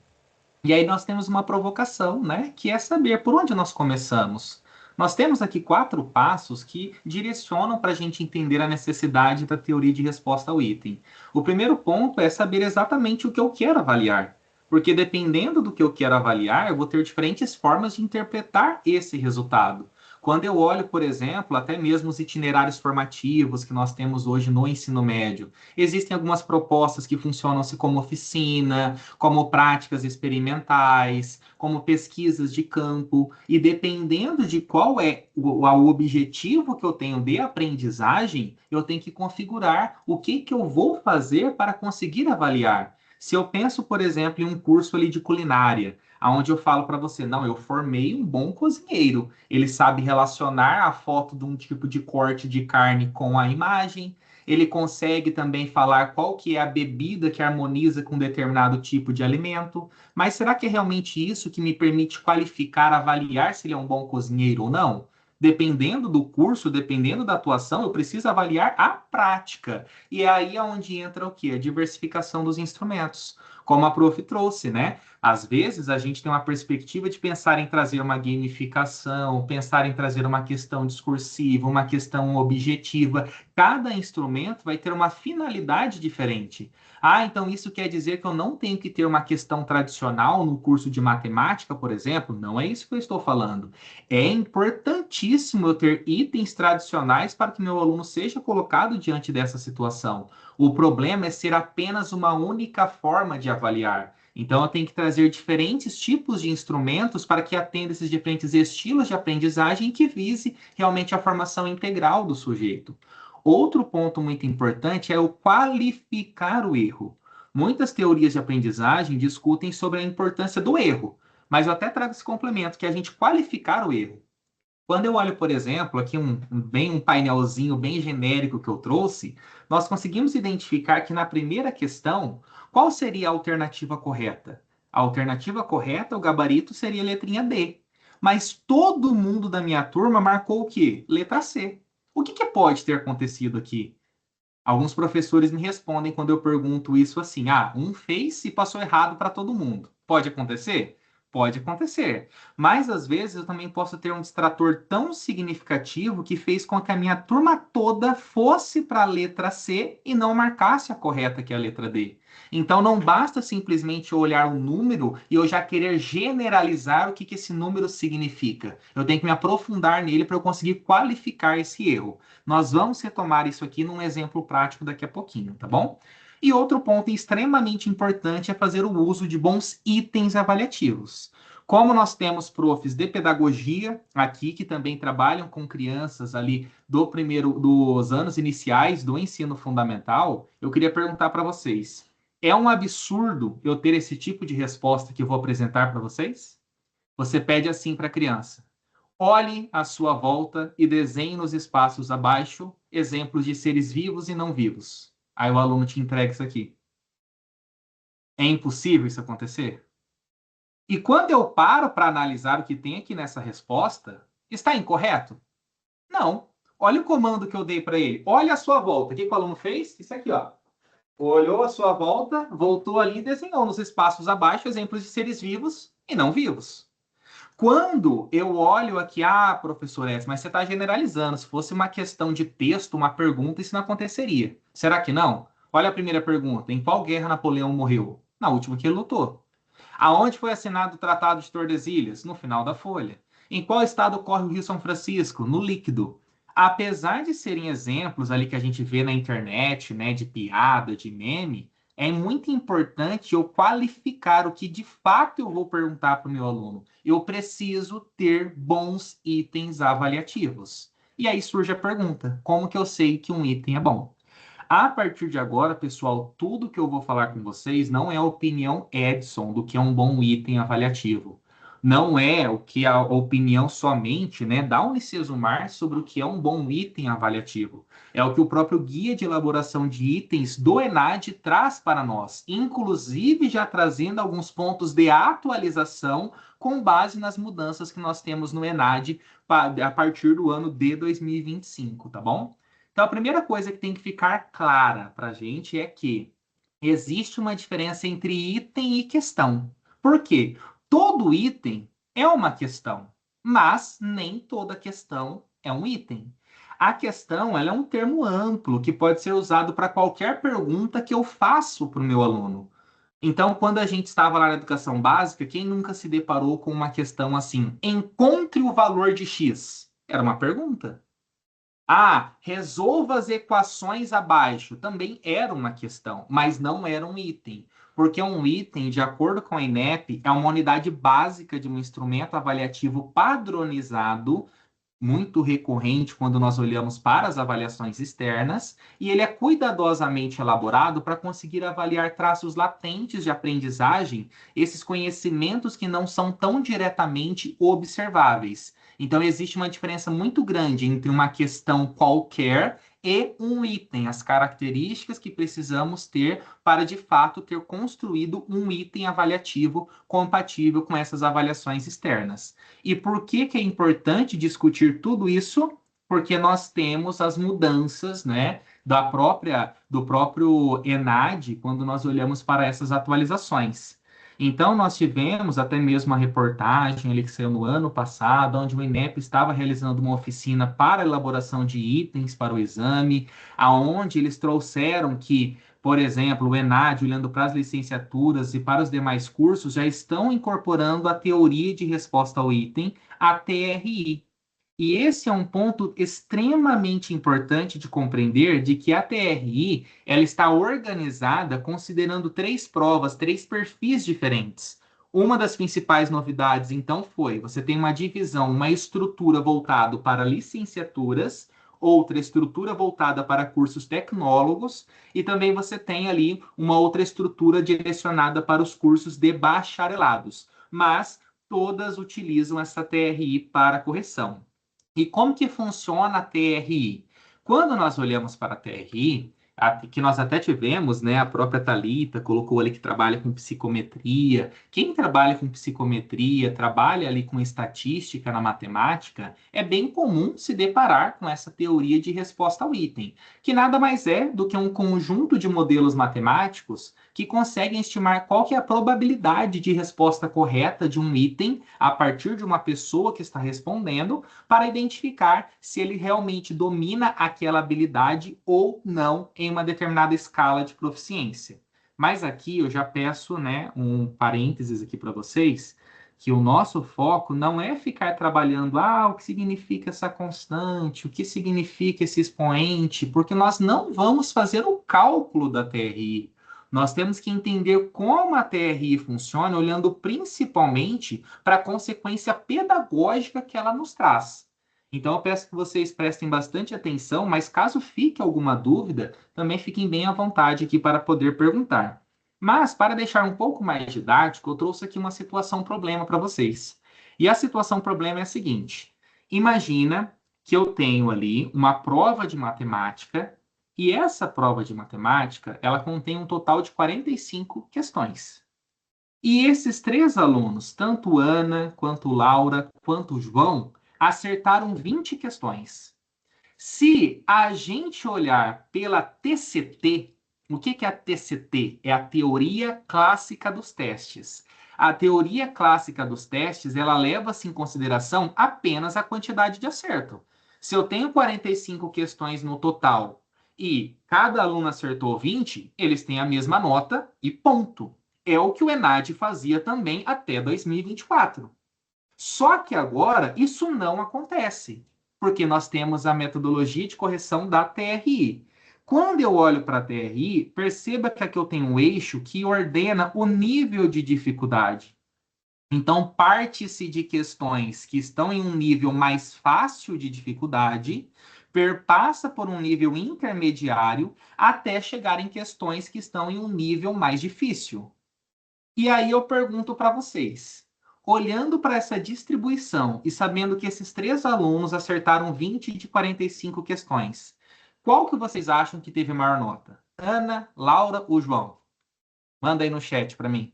E aí nós temos uma provocação, né? Que é saber por onde nós começamos. Nós temos aqui 4 passos que direcionam para a gente entender a necessidade da teoria de resposta ao item. O primeiro ponto é saber exatamente o que eu quero avaliar. Porque dependendo do que eu quero avaliar, eu vou ter diferentes formas de interpretar esse resultado. Quando eu olho, por exemplo, até mesmo os itinerários formativos que nós temos hoje no ensino médio, existem algumas propostas que funcionam-se como oficina, como práticas experimentais, como pesquisas de campo, e dependendo de qual é o objetivo que eu tenho de aprendizagem, eu tenho que configurar o que eu vou fazer para conseguir avaliar. Se eu penso, por exemplo, em um curso ali de culinária, onde eu falo para você, não, eu formei um bom cozinheiro, ele sabe relacionar a foto de um tipo de corte de carne com a imagem, ele consegue também falar qual que é a bebida que harmoniza com determinado tipo de alimento. Mas será que é realmente isso que me permite qualificar, avaliar se ele é um bom cozinheiro ou não? Dependendo do curso, dependendo da atuação, eu preciso avaliar a prática. E é aí onde entra o quê? A diversificação dos instrumentos. Como a prof trouxe, né? Às vezes a gente tem uma perspectiva de pensar em trazer uma gamificação, pensar em trazer uma questão discursiva, uma questão objetiva. Cada instrumento vai ter uma finalidade diferente. Ah, então isso quer dizer que eu não tenho que ter uma questão tradicional no curso de matemática, por exemplo? Não é isso que eu estou falando. É importantíssimo eu ter itens tradicionais para que meu aluno seja colocado diante dessa situação. O problema é ser apenas uma única forma de avaliar. Então, eu tenho que trazer diferentes tipos de instrumentos para que atenda esses diferentes estilos de aprendizagem e que vise realmente a formação integral do sujeito. Outro ponto muito importante é o qualificar o erro. Muitas teorias de aprendizagem discutem sobre a importância do erro, mas eu até trago esse complemento, que é a gente qualificar o erro. Quando eu olho, por exemplo, aqui um painelzinho bem genérico que eu trouxe, nós conseguimos identificar que na primeira questão, qual seria a alternativa correta? A alternativa correta, o gabarito, seria a letrinha D. Mas todo mundo da minha turma marcou o quê? Letra C. O que pode ter acontecido aqui? Alguns professores me respondem quando eu pergunto isso assim: ah, um fez e passou errado para todo mundo. Pode acontecer? Pode acontecer. Mas às vezes eu também posso ter um distrator tão significativo que fez com que a minha turma toda fosse para a letra C e não marcasse a correta, que é a letra D. Então não basta simplesmente olhar o número e eu já querer generalizar o que esse número significa. Eu tenho que me aprofundar nele para eu conseguir qualificar esse erro. Nós vamos retomar isso aqui num exemplo prático daqui a pouquinho, tá bom? E outro ponto extremamente importante é fazer o uso de bons itens avaliativos. Como nós temos profs de pedagogia aqui que também trabalham com crianças ali dos anos iniciais do ensino fundamental, eu queria perguntar para vocês: é um absurdo eu ter esse tipo de resposta que eu vou apresentar para vocês? Você pede assim para a criança: olhe à sua volta e desenhe nos espaços abaixo exemplos de seres vivos e não vivos. Aí o aluno te entrega isso aqui. É impossível isso acontecer? E quando eu paro para analisar o que tem aqui nessa resposta, está incorreto? Não. Olha o comando que eu dei para ele. Olha à sua volta. O que o aluno fez? Isso aqui, ó. Olhou à sua volta, voltou ali e desenhou nos espaços abaixo exemplos de seres vivos e não vivos. Quando eu olho aqui, professor Edson, mas você está generalizando. Se fosse uma questão de texto, uma pergunta, isso não aconteceria. Será que não? Olha a primeira pergunta. Em qual guerra Napoleão morreu? Na última que ele lutou. Aonde foi assinado o Tratado de Tordesilhas? No final da folha. Em qual estado corre o Rio São Francisco? No líquido. Apesar de serem exemplos ali que a gente vê na internet, né, de piada, de meme, é muito importante eu qualificar o que de fato eu vou perguntar para o meu aluno. Eu preciso ter bons itens avaliativos. E aí surge a pergunta: como que eu sei que um item é bom? A partir de agora, pessoal, tudo que eu vou falar com vocês não é a opinião Edson do que é um bom item avaliativo. Não é o que a opinião somente, né, da Unicesumar sobre o que é um bom item avaliativo. É o que o próprio guia de elaboração de itens do ENAD traz para nós, inclusive já trazendo alguns pontos de atualização com base nas mudanças que nós temos no ENAD a partir do ano de 2025, tá bom? Então, a primeira coisa que tem que ficar clara para a gente é que existe uma diferença entre item e questão. Por quê? Todo item é uma questão, mas nem toda questão é um item. A questão, ela é um termo amplo que pode ser usado para qualquer pergunta que eu faço para o meu aluno. Então, quando a gente estava lá na educação básica, quem nunca se deparou com uma questão assim: encontre o valor de X? Era uma pergunta. Ah, resolva as equações abaixo. Também era uma questão, mas não era um item. Porque um item, de acordo com a INEP, é uma unidade básica de um instrumento avaliativo padronizado, muito recorrente quando nós olhamos para as avaliações externas, e ele é cuidadosamente elaborado para conseguir avaliar traços latentes de aprendizagem, esses conhecimentos que não são tão diretamente observáveis. Então, existe uma diferença muito grande entre uma questão qualquer e um item, as características que precisamos ter para, de fato, ter construído um item avaliativo compatível com essas avaliações externas. E por que que é importante discutir tudo isso? Porque nós temos as mudanças, né, do próprio ENAD quando nós olhamos para essas atualizações. Então, nós tivemos até mesmo uma reportagem ali que saiu no ano passado, onde o INEP estava realizando uma oficina para elaboração de itens para o exame, aonde eles trouxeram que, por exemplo, o ENAD, olhando para as licenciaturas e para os demais cursos, já estão incorporando a teoria de resposta ao item, a TRI. E esse é um ponto extremamente importante de compreender de que a TRI ela está organizada considerando três provas, três perfis diferentes. Uma das principais novidades, então, foi você tem uma divisão, uma estrutura voltada para licenciaturas, outra estrutura voltada para cursos tecnólogos, e também você tem ali uma outra estrutura direcionada para os cursos de bacharelados. Mas todas utilizam essa TRI para correção. E como que funciona a TRI? Quando nós olhamos para a TRI, que nós até tivemos, né, a própria Thalita colocou ali que trabalha com psicometria. Quem trabalha com psicometria, trabalha ali com estatística na matemática, é bem comum se deparar com essa teoria de resposta ao item, que nada mais é do que um conjunto de modelos matemáticos que conseguem estimar qual que é a probabilidade de resposta correta de um item a partir de uma pessoa que está respondendo, para identificar se ele realmente domina aquela habilidade ou não em uma determinada escala de proficiência. Mas aqui eu já peço, né, um parênteses aqui para vocês, que o nosso foco não é ficar trabalhando, o que significa essa constante, o que significa esse expoente, porque nós não vamos fazer o cálculo da TRI. Nós temos que entender como a TRI funciona, olhando principalmente para a consequência pedagógica que ela nos traz. Então, eu peço que vocês prestem bastante atenção, mas caso fique alguma dúvida, também fiquem bem à vontade aqui para poder perguntar. Mas, para deixar um pouco mais didático, eu trouxe aqui uma situação problema para vocês. E a situação problema é a seguinte: imagina que eu tenho ali uma prova de matemática, e essa prova de matemática, ela contém um total de 45 questões. E esses três alunos, tanto Ana, quanto Laura, quanto João, acertaram 20 questões. Se a gente olhar pela TCT, o que é a TCT? É a teoria clássica dos testes. A teoria clássica dos testes, ela leva-se em consideração apenas a quantidade de acerto. Se eu tenho 45 questões no total e cada aluno acertou 20, eles têm a mesma nota e ponto. É o que o ENAD fazia também até 2024. Só que agora isso não acontece, porque nós temos a metodologia de correção da TRI. Quando eu olho para a TRI, perceba que aqui eu tenho um eixo que ordena o nível de dificuldade. Então, parte-se de questões que estão em um nível mais fácil de dificuldade, perpassa por um nível intermediário, até chegar em questões que estão em um nível mais difícil. E aí eu pergunto para vocês, olhando para essa distribuição e sabendo que esses 3 alunos acertaram 20 de 45 questões, qual que vocês acham que teve maior nota? Ana, Laura ou João? Manda aí no chat para mim.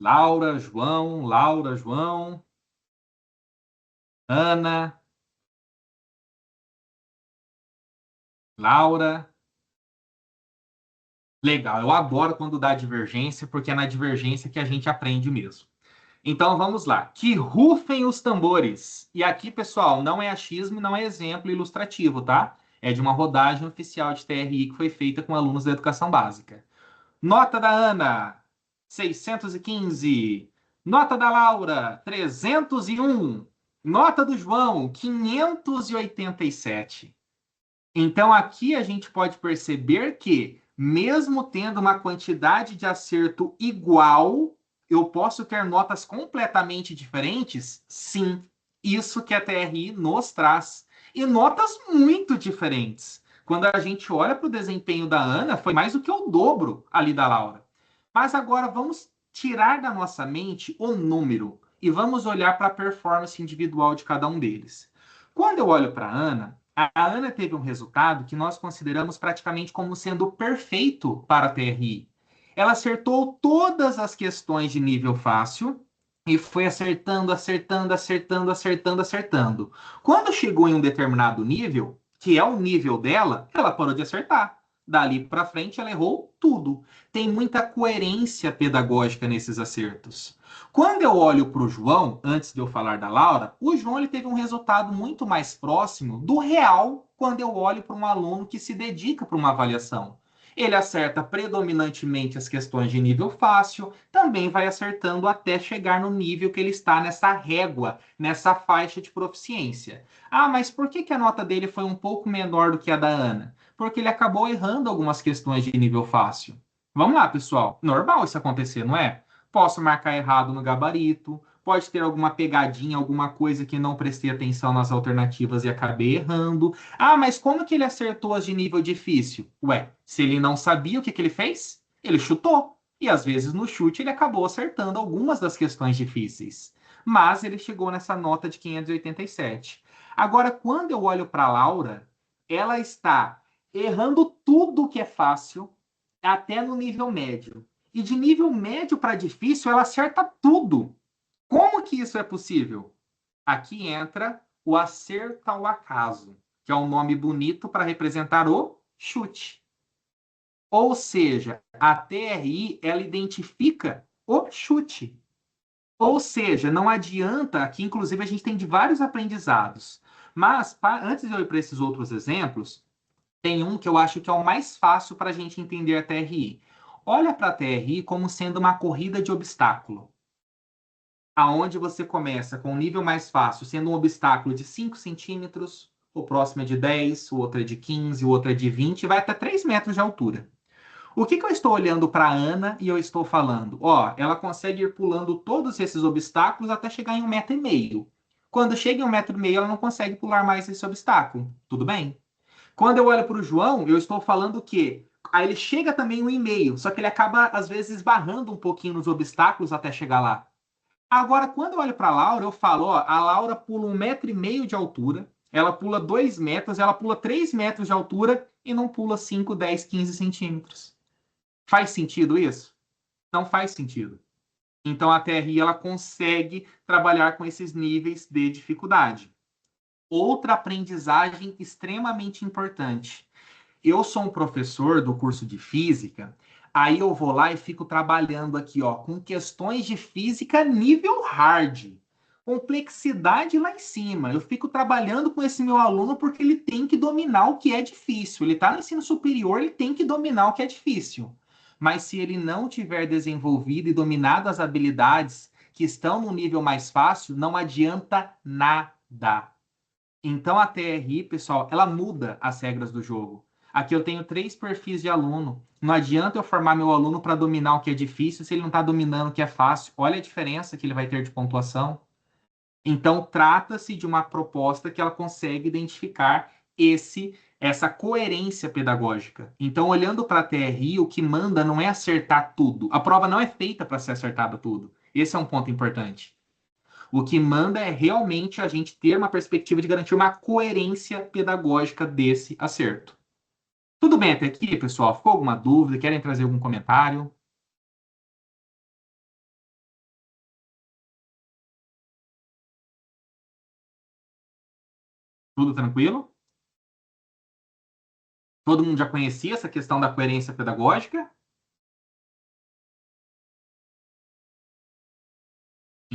Laura, João, Ana, Laura. Legal, eu adoro quando dá divergência, porque é na divergência que a gente aprende mesmo. Então vamos lá. Que rufem os tambores. E aqui, pessoal, não é achismo, não é exemplo ilustrativo, tá? É de uma rodagem oficial de TRI que foi feita com alunos da educação básica. Nota da Ana, 615. Nota da Laura, 301. Nota do João, 587. Então, aqui a gente pode perceber que, mesmo tendo uma quantidade de acerto igual, eu posso ter notas completamente diferentes? Sim, isso que a TRI nos traz. E notas muito diferentes. Quando a gente olha para o desempenho da Ana, foi mais do que o dobro ali da Laura. Mas agora vamos tirar da nossa mente o número e vamos olhar para a performance individual de cada um deles. Quando eu olho para a Ana teve um resultado que nós consideramos praticamente como sendo perfeito para a TRI. Ela acertou todas as questões de nível fácil e foi acertando, acertando, acertando, acertando, acertando. Quando chegou em um determinado nível, que é o nível dela, ela parou de acertar. Dali para frente, ela errou tudo. Tem muita coerência pedagógica nesses acertos. Quando eu olho para o João, antes de eu falar da Laura, o João ele teve um resultado muito mais próximo do real quando eu olho para um aluno que se dedica para uma avaliação. Ele acerta predominantemente as questões de nível fácil, também vai acertando até chegar no nível que ele está nessa régua, nessa faixa de proficiência. Ah, mas por que a nota dele foi um pouco menor do que a da Ana? Porque ele acabou errando algumas questões de nível fácil. Vamos lá, pessoal. Normal isso acontecer, não é? Posso marcar errado no gabarito, pode ter alguma pegadinha, alguma coisa que não prestei atenção nas alternativas e acabei errando. Ah, mas como que ele acertou as de nível difícil? Ué, se ele não sabia, o que ele fez? Ele chutou. E às vezes no chute ele acabou acertando algumas das questões difíceis. Mas ele chegou nessa nota de 587. Agora, quando eu olho para a Laura, ela está errando tudo que é fácil, até no nível médio. E de nível médio para difícil, ela acerta tudo. Como que isso é possível? Aqui entra o acerto ao acaso, que é um nome bonito para representar o chute. Ou seja, a TRI ela identifica o chute. Ou seja, não adianta, aqui inclusive a gente tem de vários aprendizados. Mas, antes de eu ir para esses outros exemplos, tem um que eu acho que é o mais fácil para a gente entender a TRI. Olha para a TRI como sendo uma corrida de obstáculo. Aonde você começa com um nível mais fácil, sendo um obstáculo de 5 centímetros, o próximo é de 10, o outro é de 15, o outro é de 20, e vai até 3 metros de altura. O que eu estou olhando para a Ana e eu estou falando? Ó, ela consegue ir pulando todos esses obstáculos até chegar em 1,5 m. Quando chega em 1,5 m, ela não consegue pular mais esse obstáculo. Tudo bem? Quando eu olho para o João, eu estou falando que aí ele chega também em 1,5 m, só que ele acaba, às vezes, barrando um pouquinho nos obstáculos até chegar lá. Agora, quando eu olho para a Laura, eu falo, ó, a Laura pula 1,5 m de altura, ela pula 2 metros, ela pula 3 metros de altura e não pula 5, 10, 15 centímetros. Faz sentido isso? Não faz sentido. Então, a TRI ela consegue trabalhar com esses níveis de dificuldade. Outra aprendizagem extremamente importante. Eu sou um professor do curso de física, aí eu vou lá e fico trabalhando aqui, ó, com questões de física nível hard. Complexidade lá em cima. Eu fico trabalhando com esse meu aluno porque ele tem que dominar o que é difícil. Ele está no ensino superior, ele tem que dominar o que é difícil. Mas se ele não tiver desenvolvido e dominado as habilidades que estão no nível mais fácil, não adianta nada. Dá. Então, a TRI, pessoal, ela muda as regras do jogo. Aqui eu tenho 3 perfis de aluno. Não adianta eu formar meu aluno para dominar o que é difícil se ele não está dominando o que é fácil. Olha a diferença que ele vai ter de pontuação. Então, trata-se de uma proposta que ela consegue identificar essa coerência pedagógica. Então, olhando para a TRI, o que manda não é acertar tudo. A prova não é feita para ser acertada tudo. Esse é um ponto importante. O que manda é realmente a gente ter uma perspectiva de garantir uma coerência pedagógica desse acerto. Tudo bem até aqui, pessoal? Ficou alguma dúvida? Querem trazer algum comentário? Tudo tranquilo? Todo mundo já conhecia essa questão da coerência pedagógica?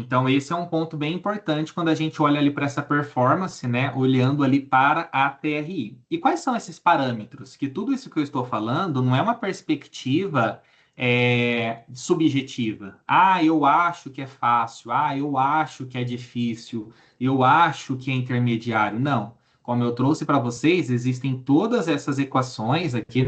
Então, esse é um ponto bem importante quando a gente olha ali para essa performance, né? Olhando ali para a TRI. E quais são esses parâmetros? Que tudo isso que eu estou falando não é uma perspectiva subjetiva. Ah, eu acho que é fácil. Ah, eu acho que é difícil. Eu acho que é intermediário. Não. Como eu trouxe para vocês, existem todas essas equações aqui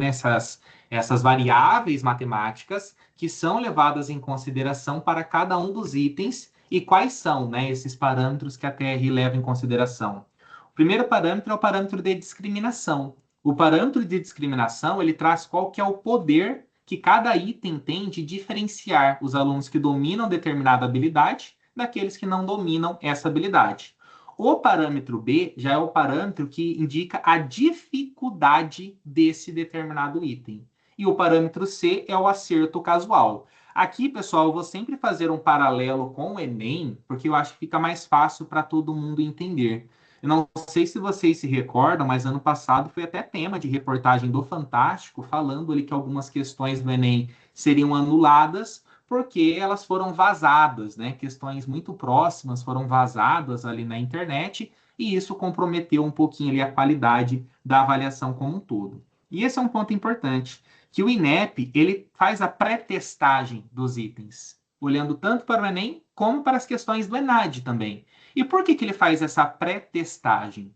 essas variáveis matemáticas que são levadas em consideração para cada um dos itens. E quais são, né, esses parâmetros que a TRI leva em consideração? O primeiro parâmetro é o parâmetro de discriminação. O parâmetro de discriminação, ele traz qual que é o poder que cada item tem de diferenciar os alunos que dominam determinada habilidade daqueles que não dominam essa habilidade. O parâmetro B já é o parâmetro que indica a dificuldade desse determinado item. E o parâmetro C é o acerto casual. Aqui, pessoal, eu vou sempre fazer um paralelo com o Enem, porque eu acho que fica mais fácil para todo mundo entender. Eu não sei se vocês se recordam, mas ano passado foi até tema de reportagem do Fantástico, falando ali que algumas questões do Enem seriam anuladas porque elas foram vazadas, né? Questões muito próximas foram vazadas ali na internet e isso comprometeu um pouquinho ali a qualidade da avaliação como um todo. E esse é um ponto importante, que o INEP ele faz a pré-testagem dos itens, olhando tanto para o Enem como para as questões do ENAD também. E por que ele faz essa pré-testagem?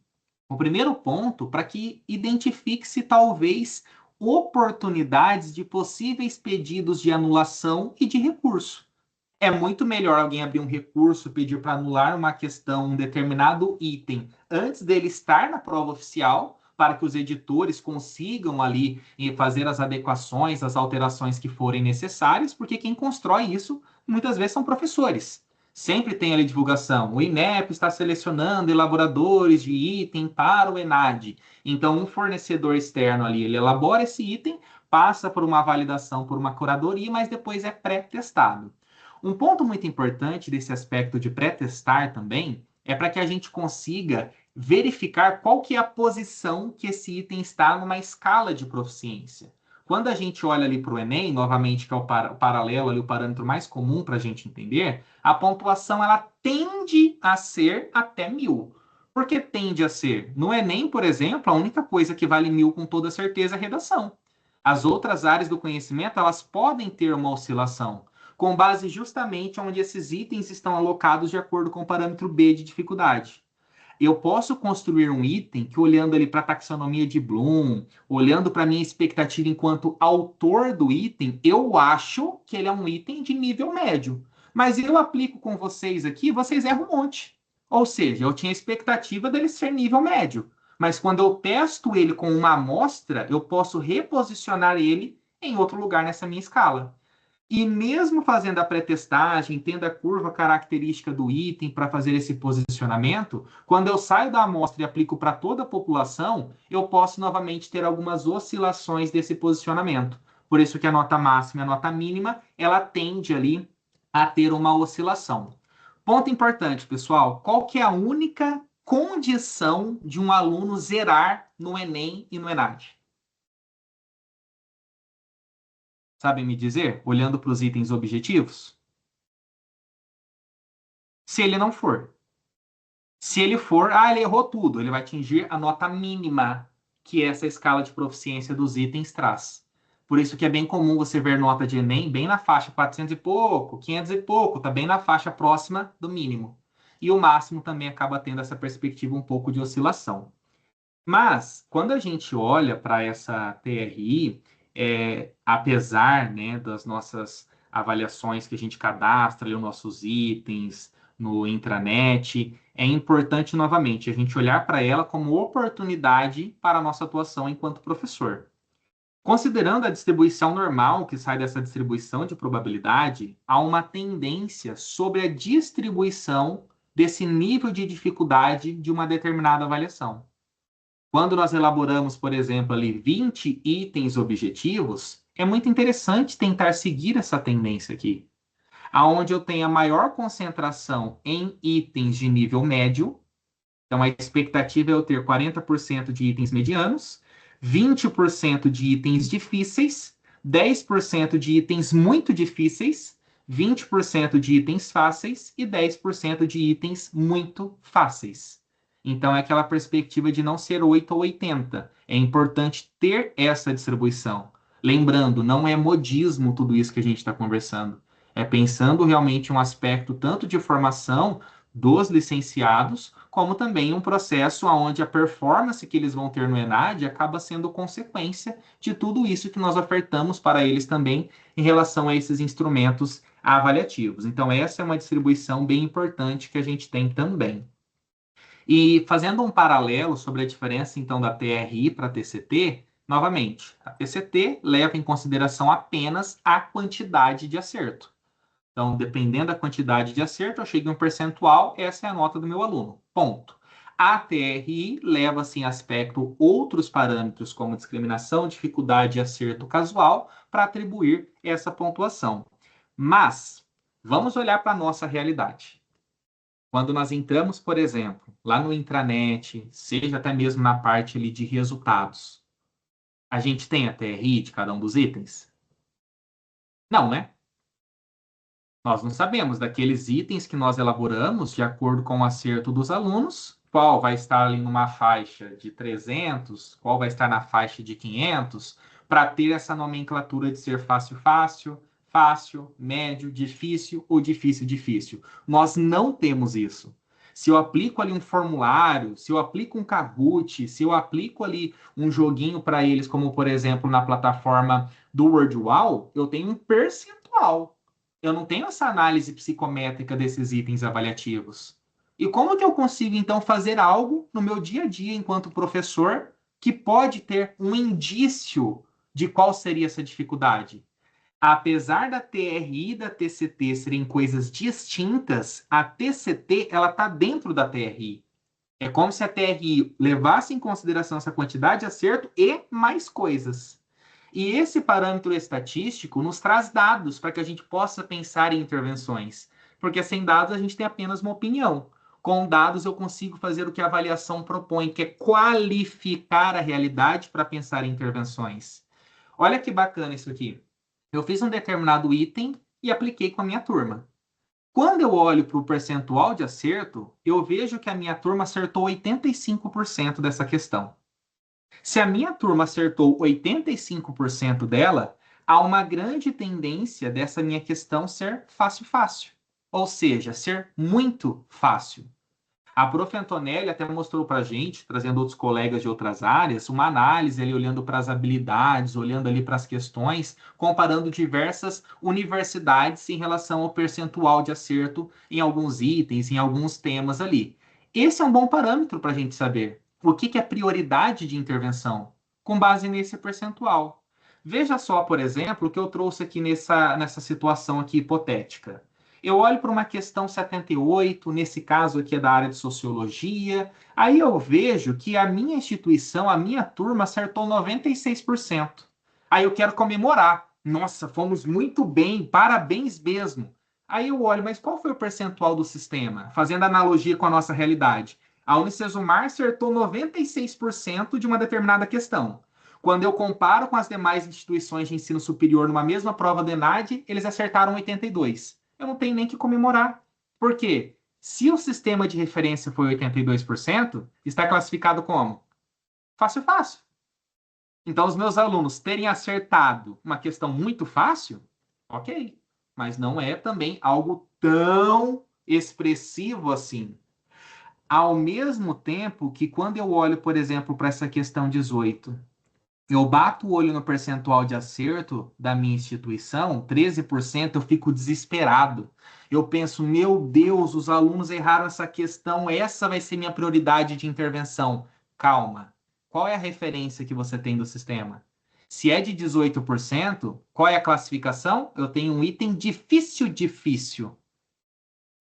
O primeiro ponto, para que identifique-se talvez oportunidades de possíveis pedidos de anulação e de recurso. É muito melhor alguém abrir um recurso, pedir para anular uma questão, um determinado item, antes dele estar na prova oficial, para que os editores consigam ali fazer as adequações, as alterações que forem necessárias, porque quem constrói isso muitas vezes são professores. Sempre tem ali divulgação. O INEP está selecionando elaboradores de item para o ENAD. Então, um fornecedor externo ali, ele elabora esse item, passa por uma validação, por uma curadoria, mas depois é pré-testado. Um ponto muito importante desse aspecto de pré-testar também é para que a gente consiga verificar qual que é a posição que esse item está numa escala de proficiência. Quando a gente olha ali para o Enem, novamente, que é o paralelo, ali, o parâmetro mais comum para a gente entender, a pontuação ela tende a ser até 1.000. Por que tende a ser? No Enem, por exemplo, a única coisa que vale 1.000 com toda certeza é a redação. As outras áreas do conhecimento, elas podem ter uma oscilação, com base justamente onde esses itens estão alocados de acordo com o parâmetro B de dificuldade. Eu posso construir um item que, olhando ali para a taxonomia de Bloom, olhando para a minha expectativa enquanto autor do item, eu acho que ele é um item de nível médio. Mas eu aplico com vocês aqui, vocês erram um monte. Ou seja, eu tinha expectativa dele ser nível médio. Mas quando eu testo ele com uma amostra, eu posso reposicionar ele em outro lugar nessa minha escala. E mesmo fazendo a pré-testagem, tendo a curva característica do item para fazer esse posicionamento, quando eu saio da amostra e aplico para toda a população, eu posso novamente ter algumas oscilações desse posicionamento. Por isso que a nota máxima e a nota mínima, ela tende ali a ter uma oscilação. Ponto importante, pessoal, qual que é a única condição de um aluno zerar no Enem e no ENAD? Sabem me dizer, olhando para os itens objetivos? Se ele não for. Se ele for, ele errou tudo. Ele vai atingir a nota mínima que essa escala de proficiência dos itens traz. Por isso que é bem comum você ver nota de Enem bem na faixa 400 e pouco, 500 e pouco, tá bem na faixa próxima do mínimo. e o máximo também acaba tendo essa perspectiva um pouco de oscilação. Mas, quando a gente olha para essa TRI, apesar, né, das nossas avaliações que a gente cadastra ali os nossos itens no intranet, é importante, novamente, a gente olhar para ela como oportunidade para a nossa atuação enquanto professor. Considerando a distribuição normal que sai dessa distribuição de probabilidade, há uma tendência sobre a distribuição desse nível de dificuldade de uma determinada avaliação. Quando nós elaboramos, por exemplo, ali 20 itens objetivos, é muito interessante tentar seguir essa tendência aqui, aonde eu tenho a maior concentração em itens de nível médio. Então, a expectativa é eu ter 40% de itens medianos, 20% de itens difíceis, 10% de itens muito difíceis, 20% de itens fáceis e 10% de itens muito fáceis. Então, é aquela perspectiva de não ser 8 ou 80. É importante ter essa distribuição. Lembrando, não é modismo tudo isso que a gente está conversando. É pensando realmente um aspecto tanto de formação dos licenciados, como também um processo onde a performance que eles vão ter no ENAD acaba sendo consequência de tudo isso que nós ofertamos para eles também em relação a esses instrumentos avaliativos. Então, essa é uma distribuição bem importante que a gente tem também. E fazendo um paralelo sobre a diferença, então, da TRI para a TCT, novamente, a TCT leva em consideração apenas a quantidade de acerto. Então, dependendo da quantidade de acerto, eu chego em um percentual, essa é a nota do meu aluno. Ponto. A TRI leva-se em aspecto outros parâmetros, como discriminação, dificuldade e acerto casual, para atribuir essa pontuação. Mas, vamos olhar para a nossa realidade. Quando nós entramos, por exemplo, lá no intranet, seja até mesmo na parte ali de resultados, a gente tem a TRI de cada um dos itens? Não, né? Nós não sabemos daqueles itens que nós elaboramos de acordo com o acerto dos alunos, qual vai estar ali numa faixa de 300, qual vai estar na faixa de 500, para ter essa nomenclatura de ser fácil, fácil, fácil, médio, difícil ou difícil, difícil. Nós não temos isso. Se eu aplico ali um formulário, se eu aplico um Kahoot, se eu aplico ali um joguinho para eles, como por exemplo na plataforma do WordWall, eu tenho um percentual. Eu não tenho essa análise psicométrica desses itens avaliativos. E como que eu consigo, então, fazer algo no meu dia a dia enquanto professor que pode ter um indício de qual seria essa dificuldade? Apesar da TRI e da TCT serem coisas distintas, a TCT ela está dentro da TRI. É como se a TRI levasse em consideração essa quantidade de acerto e mais coisas. E esse parâmetro estatístico nos traz dados para que a gente possa pensar em intervenções. Porque sem dados a gente tem apenas uma opinião. Com dados eu consigo fazer o que a avaliação propõe, que é qualificar a realidade para pensar em intervenções. Olha que bacana isso aqui. Eu fiz um determinado item e apliquei com a minha turma. Quando eu olho para o percentual de acerto, eu vejo que a minha turma acertou 85% dessa questão. Se a minha turma acertou 85% dela, há uma grande tendência dessa minha questão ser fácil, fácil. Ou seja, ser muito fácil. A prof. Antonelli até mostrou para a gente, trazendo outros colegas de outras áreas, uma análise ali olhando para as habilidades, olhando ali para as questões, comparando diversas universidades em relação ao percentual de acerto em alguns itens, em alguns temas ali. Esse é um bom parâmetro para a gente saber o que é prioridade de intervenção, com base nesse percentual. Veja só, por exemplo, o que eu trouxe aqui nessa situação aqui hipotética. Eu olho para uma questão 78, nesse caso aqui é da área de sociologia, aí eu vejo que a minha instituição, a minha turma acertou 96%. Aí eu quero comemorar. Nossa, fomos muito bem, parabéns mesmo. Aí eu olho, mas qual foi o percentual do sistema? Fazendo analogia com a nossa realidade. A Unicesumar acertou 96% de uma determinada questão. Quando eu comparo com as demais instituições de ensino superior numa mesma prova do ENAD, eles acertaram 82%. Eu não tenho nem que comemorar. Por quê? Se o sistema de referência foi 82%, está classificado como? Fácil, fácil. Então, os meus alunos terem acertado uma questão muito fácil, ok. Mas não é também algo tão expressivo assim. Ao mesmo tempo que quando eu olho, por exemplo, para essa questão 18, eu bato o olho no percentual de acerto da minha instituição, 13%, eu fico desesperado. Eu penso, meu Deus, os alunos erraram essa questão, essa vai ser minha prioridade de intervenção. Calma. Qual é a referência que você tem do sistema? Se é de 18%, qual é a classificação? Eu tenho um item difícil, difícil.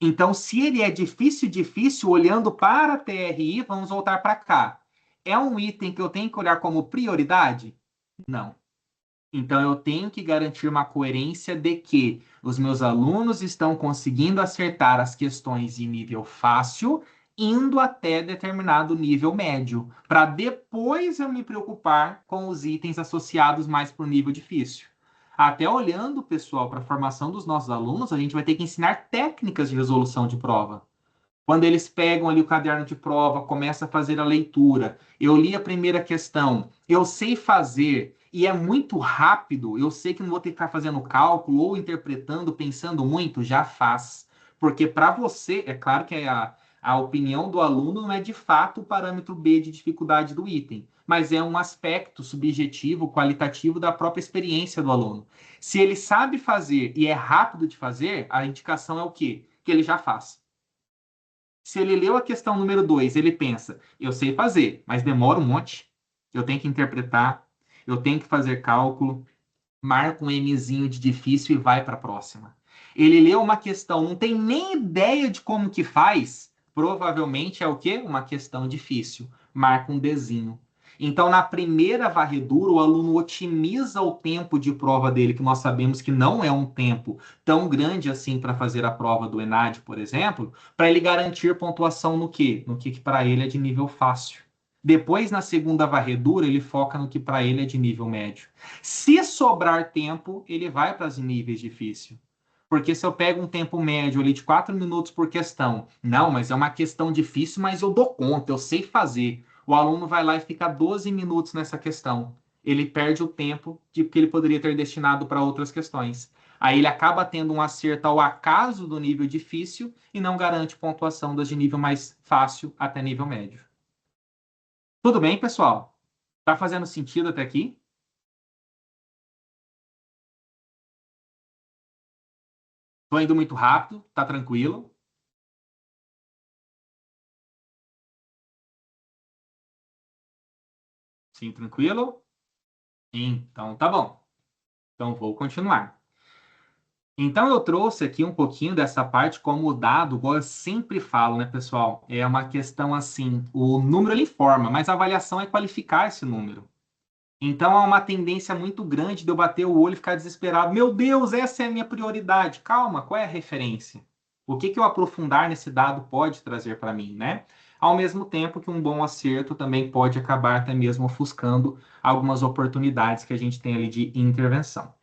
Então, se ele é difícil, difícil, olhando para a TRI, vamos voltar para cá. É um item que eu tenho que olhar como prioridade? Não. Então, eu tenho que garantir uma coerência de que os meus alunos estão conseguindo acertar as questões de nível fácil, indo até determinado nível médio, para depois eu me preocupar com os itens associados mais para o nível difícil. Até olhando, pessoal, para a formação dos nossos alunos, a gente vai ter que ensinar técnicas de resolução de prova. Quando eles pegam ali o caderno de prova, começam a fazer a leitura, eu li a primeira questão, eu sei fazer e é muito rápido, eu sei que não vou ter que ficar fazendo cálculo ou interpretando, pensando muito, já faz. Porque para você, é claro que a opinião do aluno não é de fato o parâmetro B de dificuldade do item, mas é um aspecto subjetivo, qualitativo da própria experiência do aluno. Se ele sabe fazer e é rápido de fazer, a indicação é o quê? Que ele já faz. Se ele leu a questão número 2, ele pensa, eu sei fazer, mas demora um monte. Eu tenho que interpretar, eu tenho que fazer cálculo, marca um Mzinho de difícil e vai para a próxima. Ele leu uma questão, não tem nem ideia de como que faz, provavelmente é o quê? Uma questão difícil. Marca um Dzinho. Então, na primeira varredura, o aluno otimiza o tempo de prova dele, que nós sabemos que não é um tempo tão grande assim para fazer a prova do ENAD, por exemplo, para ele garantir pontuação no quê? No que para ele é de nível fácil. Depois, na segunda varredura, ele foca no que para ele é de nível médio. Se sobrar tempo, ele vai para os níveis difíceis. Porque se eu pego um tempo médio ali de 4 minutos por questão, não, mas é uma questão difícil, mas eu dou conta, eu sei fazer. O aluno vai lá e fica 12 minutos nessa questão. Ele perde o tempo que ele poderia ter destinado para outras questões. Aí ele acaba tendo um acerto ao acaso do nível difícil e não garante pontuação das de nível mais fácil até nível médio. Tudo bem, pessoal? Tá fazendo sentido até aqui? Tô indo muito rápido, tá tranquilo? Sim, tranquilo? Então, tá bom. Então, vou continuar. Então, eu trouxe aqui um pouquinho dessa parte como o dado, igual eu sempre falo, né, pessoal? É uma questão assim, o número ele informa, mas a avaliação é qualificar esse número. Então, há uma tendência muito grande de eu bater o olho e ficar desesperado. Meu Deus, essa é a minha prioridade. Calma, qual é a referência? O que eu aprofundar nesse dado pode trazer para mim, né? Ao mesmo tempo que um bom acerto também pode acabar até mesmo ofuscando algumas oportunidades que a gente tem ali de intervenção.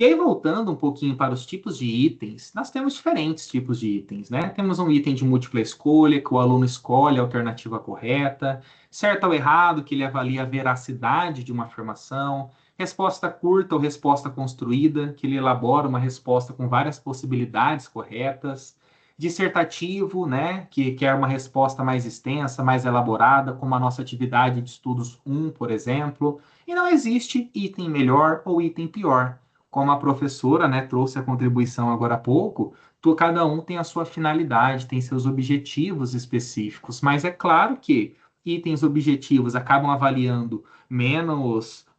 E aí, voltando um pouquinho para os tipos de itens, nós temos diferentes tipos de itens, né? Temos um item de múltipla escolha, que o aluno escolhe a alternativa correta, certo ou errado, que ele avalia a veracidade de uma afirmação, resposta curta ou resposta construída, que ele elabora uma resposta com várias possibilidades corretas, dissertativo, né, que quer uma resposta mais extensa, mais elaborada, como a nossa atividade de estudos 1, por exemplo, e não existe item melhor ou item pior. Como a professora, né, trouxe a contribuição agora há pouco, cada um tem a sua finalidade, tem seus objetivos específicos, mas é claro que itens objetivos acabam avaliando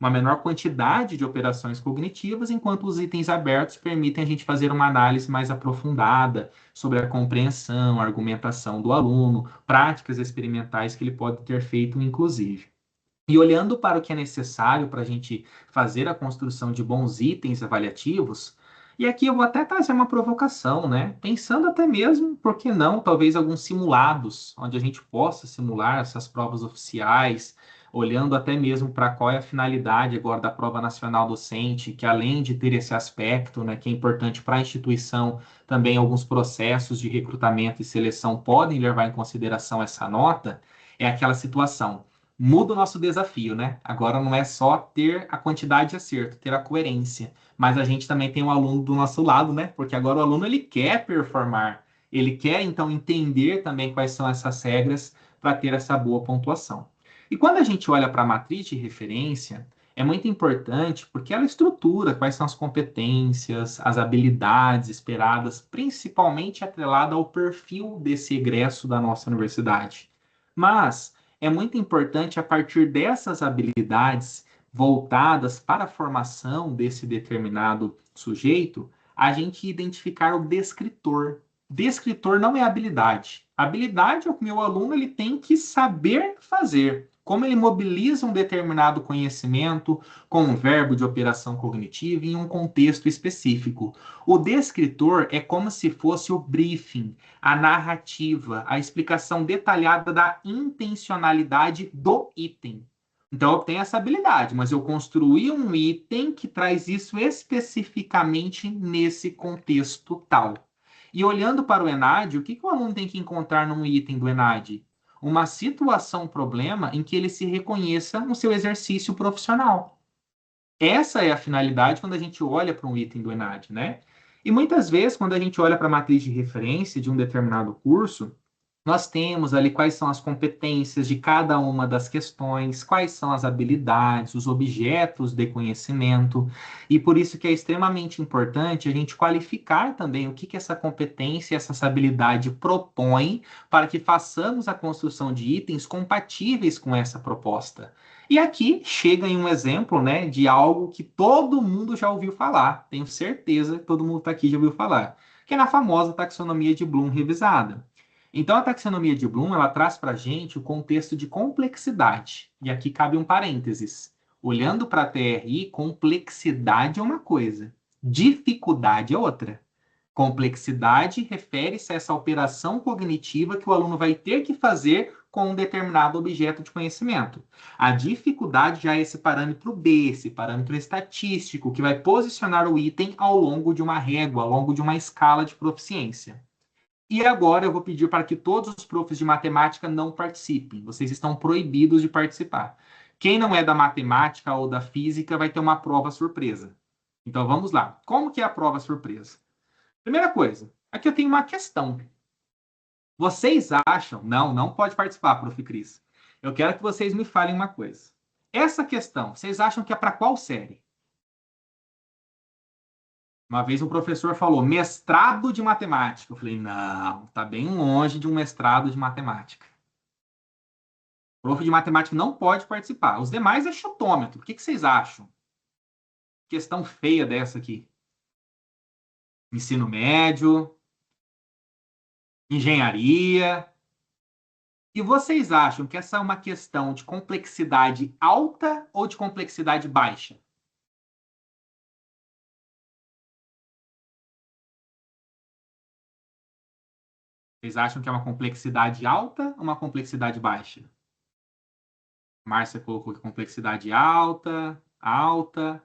uma menor quantidade de operações cognitivas, enquanto os itens abertos permitem a gente fazer uma análise mais aprofundada sobre a compreensão, a argumentação do aluno, práticas experimentais que ele pode ter feito, inclusive. E olhando para o que é necessário para a gente fazer a construção de bons itens avaliativos, e aqui eu vou até trazer uma provocação, né? Pensando até mesmo, por que não, talvez alguns simulados, onde a gente possa simular essas provas oficiais, olhando até mesmo para qual é a finalidade agora da prova nacional docente, que além de ter esse aspecto, né, que é importante para a instituição, também alguns processos de recrutamento e seleção podem levar em consideração essa nota, é aquela situação muda o nosso desafio, né? Agora não é só ter a quantidade de acerto, ter a coerência, mas a gente também tem um aluno do nosso lado, né? Porque agora o aluno ele quer performar, Ele quer, então, entender também quais são essas regras para ter essa boa pontuação. E quando a gente olha para a matriz de referência, é muito importante porque ela estrutura quais são as competências, as habilidades esperadas, principalmente atrelada ao perfil desse egresso da nossa universidade. Mas é muito importante, a partir dessas habilidades voltadas para a formação desse determinado sujeito, a gente identificar o descritor. Descritor não é habilidade. Habilidade é o que o meu aluno ele tem que saber fazer. Como ele mobiliza um determinado conhecimento com um verbo de operação cognitiva em um contexto específico. O descritor é como se fosse o briefing, a narrativa, a explicação detalhada da intencionalidade do item. Então, eu tenho essa habilidade, mas eu construí um item que traz isso especificamente nesse contexto tal. E olhando para o ENAD, o que o aluno tem que encontrar num item do ENAD? Uma situação, problema em que ele se reconheça no seu exercício profissional. Essa é a finalidade quando a gente olha para um item do ENAD, né? E muitas vezes, quando a gente olha para a matriz de referência de um determinado curso, nós temos ali quais são as competências de cada uma das questões, quais são as habilidades, os objetos de conhecimento, e por isso que é extremamente importante a gente qualificar também o que essa competência, essa habilidade propõe para que façamos a construção de itens compatíveis com essa proposta. E aqui chega em um exemplo, né, de algo que todo mundo já ouviu falar, tenho certeza que todo mundo está aqui já ouviu falar, que é na famosa taxonomia de Bloom revisada. Então, a taxonomia de Bloom, ela traz para a gente o contexto de complexidade. E aqui cabe um parênteses. Olhando para a TRI, complexidade é uma coisa, dificuldade é outra. Complexidade refere-se a essa operação cognitiva que o aluno vai ter que fazer com um determinado objeto de conhecimento. A dificuldade já é esse parâmetro B, esse parâmetro estatístico, que vai posicionar o item ao longo de uma régua, ao longo de uma escala de proficiência. E agora eu vou pedir para que todos os profs de matemática não participem. Vocês estão proibidos de participar. Quem não é da matemática ou da física vai ter uma prova surpresa. Então vamos lá. Como que é a prova surpresa? Primeira coisa, aqui eu tenho uma questão. Vocês acham... Não pode participar, prof. Cris. Eu quero que vocês me falem uma coisa. Essa questão, vocês acham que é para qual série? Uma vez um professor falou, mestrado de matemática. Eu falei, não, tá bem longe de um mestrado de matemática. O prof de matemática não pode participar. Os demais é chutômetro. O que vocês acham? Questão feia dessa aqui. Ensino médio, engenharia. E vocês acham que essa é uma questão de complexidade alta ou de complexidade baixa? Vocês acham que é uma complexidade alta ou uma complexidade baixa? Márcia colocou que complexidade alta, alta.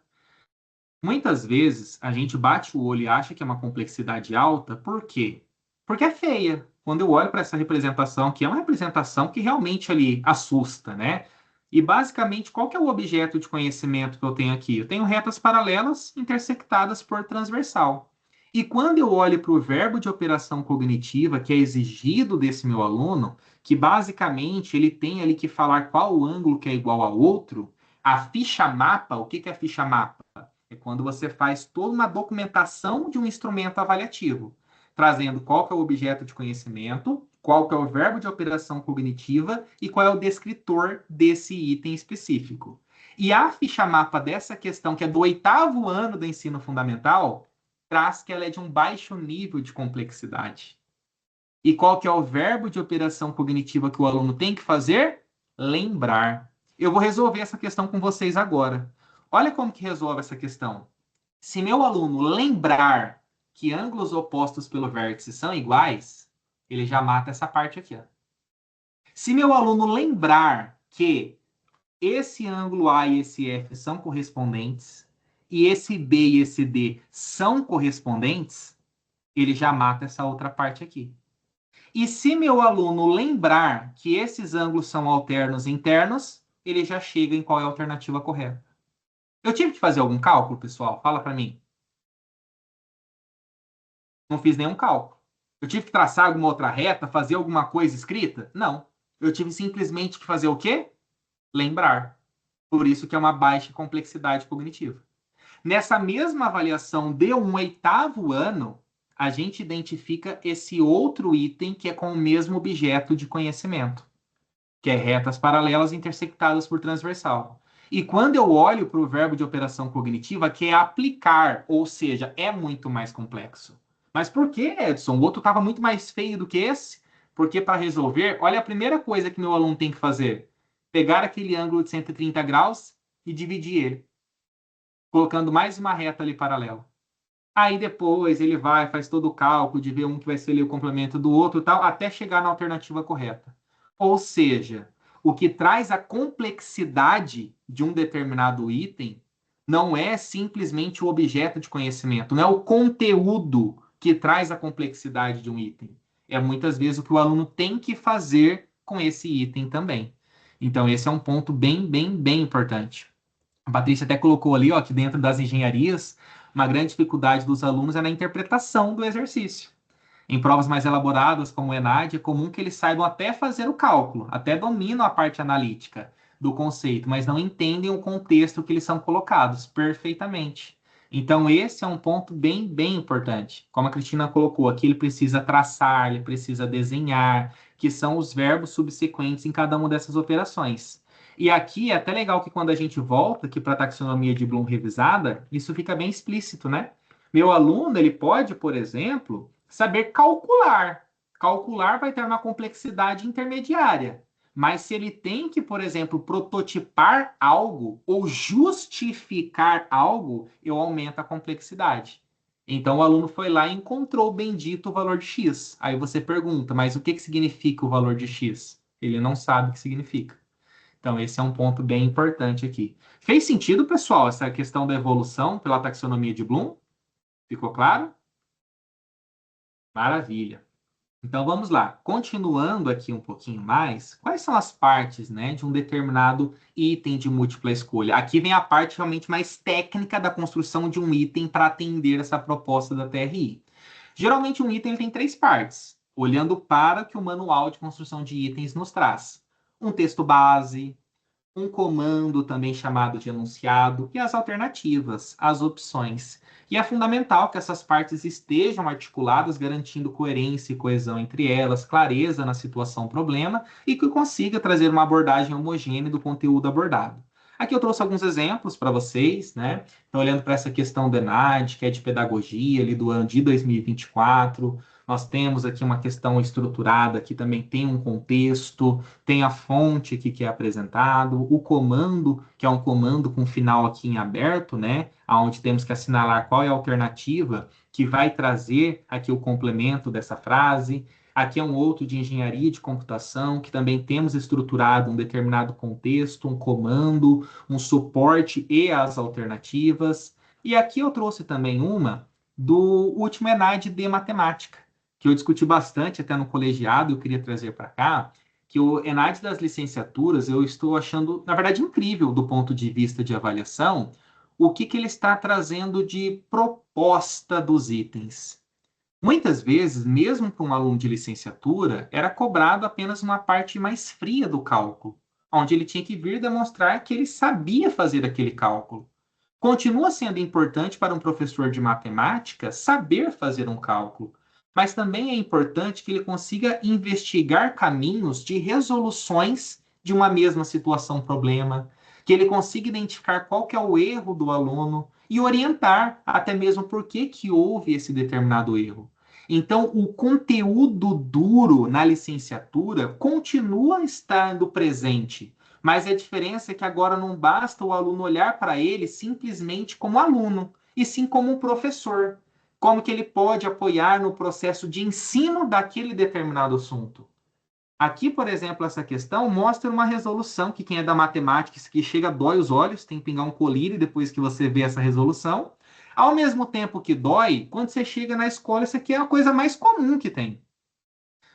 Muitas vezes a gente bate o olho e acha que é uma complexidade alta, por quê? Porque é feia. Quando eu olho para essa representação, que é uma representação que realmente ali assusta, né? E basicamente, qual que é o objeto de conhecimento que eu tenho aqui? Eu tenho retas paralelas intersectadas por transversal. E quando eu olho para o verbo de operação cognitiva que é exigido desse meu aluno, que basicamente ele tem ali que falar qual o ângulo que é igual a outro, a ficha mapa, o que é a ficha mapa? É quando você faz toda uma documentação de um instrumento avaliativo, trazendo qual que é o objeto de conhecimento, qual que é o verbo de operação cognitiva e qual é o descritor desse item específico. E a ficha mapa dessa questão, que é do 8º ano do ensino fundamental, traz que ela é de um baixo nível de complexidade. E qual que é o verbo de operação cognitiva que o aluno tem que fazer? Lembrar. Eu vou resolver essa questão com vocês agora. Olha como que resolve essa questão. Se meu aluno lembrar que ângulos opostos pelo vértice são iguais, ele já mata essa parte aqui. Ó. Se meu aluno lembrar que esse ângulo A e esse F são correspondentes, e esse B e esse D são correspondentes, ele já mata essa outra parte aqui. E se meu aluno lembrar que esses ângulos são alternos internos, ele já chega em qual é a alternativa correta. Eu tive que fazer algum cálculo, pessoal? Fala para mim. Não fiz nenhum cálculo. Eu tive que traçar alguma outra reta, fazer alguma coisa escrita? Não. Eu tive simplesmente que fazer o quê? Lembrar. Por isso que é uma baixa complexidade cognitiva. Nessa mesma avaliação de um 8º ano, a gente identifica esse outro item que é com o mesmo objeto de conhecimento, que é retas paralelas intersectadas por transversal. E quando eu olho para o verbo de operação cognitiva, que é aplicar, ou seja, é muito mais complexo. Mas por que, Edson? O outro estava muito mais feio do que esse? Porque para resolver, olha a primeira coisa que meu aluno tem que fazer: pegar aquele ângulo de 130 graus e dividir ele, colocando mais uma reta ali paralela. Aí depois ele vai, faz todo o cálculo de ver um que vai ser ali o complemento do outro e tal, até chegar na alternativa correta. Ou seja, o que traz a complexidade de um determinado item não é simplesmente o objeto de conhecimento, não é o conteúdo que traz a complexidade de um item. É muitas vezes o que o aluno tem que fazer com esse item também. Então, esse é um ponto bem importante. A Patrícia até colocou ali, ó, que dentro das engenharias, uma grande dificuldade dos alunos é na interpretação do exercício. Em provas mais elaboradas, como o ENAD, é comum que eles saibam até fazer o cálculo, até dominam a parte analítica do conceito, mas não entendem o contexto que eles são colocados perfeitamente. Então, esse é um ponto bem importante. Como a Cristina colocou, aqui ele precisa traçar, ele precisa desenhar, que são os verbos subsequentes em cada uma dessas operações. E aqui é até legal que quando a gente volta aqui para a taxonomia de Bloom revisada, isso fica bem explícito, né? Meu aluno, ele pode, por exemplo, saber calcular. Calcular vai ter uma complexidade intermediária. Mas se ele tem que, por exemplo, prototipar algo ou justificar algo, eu aumento a complexidade. Então o aluno foi lá e encontrou o bendito valor de x. Aí você pergunta, mas o que significa o valor de x? Ele não sabe o que significa. Então, esse é um ponto bem importante aqui. Fez sentido, pessoal, essa questão da evolução pela taxonomia de Bloom? Ficou claro? Maravilha. Então, vamos lá. Continuando aqui um pouquinho mais, quais são as partes, né, de um determinado item de múltipla escolha? Aqui vem a parte realmente mais técnica da construção de um item para atender essa proposta da TRI. Geralmente, um item tem 3 partes, olhando para o que o manual de construção de itens nos traz. Um texto base, um comando também chamado de enunciado e as alternativas, as opções. E é fundamental que essas partes estejam articuladas, garantindo coerência e coesão entre elas, clareza na situação problema e que consiga trazer uma abordagem homogênea do conteúdo abordado. Aqui eu trouxe alguns exemplos para vocês, né? Então, olhando para essa questão do ENAD, que é de pedagogia, ali do ano de 2024, nós temos aqui uma questão estruturada, que também tem um contexto, tem a fonte aqui que é apresentado, o comando, que é um comando com final aqui em aberto, né? Onde temos que assinalar qual é a alternativa que vai trazer aqui o complemento dessa frase. Aqui é um outro de engenharia de computação, que também temos estruturado um determinado contexto, um comando, um suporte e as alternativas. E aqui eu trouxe também uma do último ENAD de matemática, que eu discuti bastante até no colegiado, eu queria trazer para cá, que o ENAD das licenciaturas eu estou achando, na verdade, incrível do ponto de vista de avaliação, o que ele está trazendo de proposta dos itens. Muitas vezes, mesmo para um aluno de licenciatura, era cobrado apenas uma parte mais fria do cálculo, onde ele tinha que vir demonstrar que ele sabia fazer aquele cálculo. Continua sendo importante para um professor de matemática saber fazer um cálculo, mas também é importante que ele consiga investigar caminhos de resoluções de uma mesma situação problema, que ele consiga identificar qual que é o erro do aluno e orientar até mesmo por que houve esse determinado erro. Então, o conteúdo duro na licenciatura continua estando presente, mas a diferença é que agora não basta o aluno olhar para ele simplesmente como aluno, e sim como um professor. Como que ele pode apoiar no processo de ensino daquele determinado assunto. Aqui, por exemplo, essa questão mostra uma resolução que quem é da matemática, isso aqui chega, dói os olhos, tem que pingar um colírio depois que você vê essa resolução. Ao mesmo tempo que dói, quando você chega na escola, isso aqui é a coisa mais comum que tem.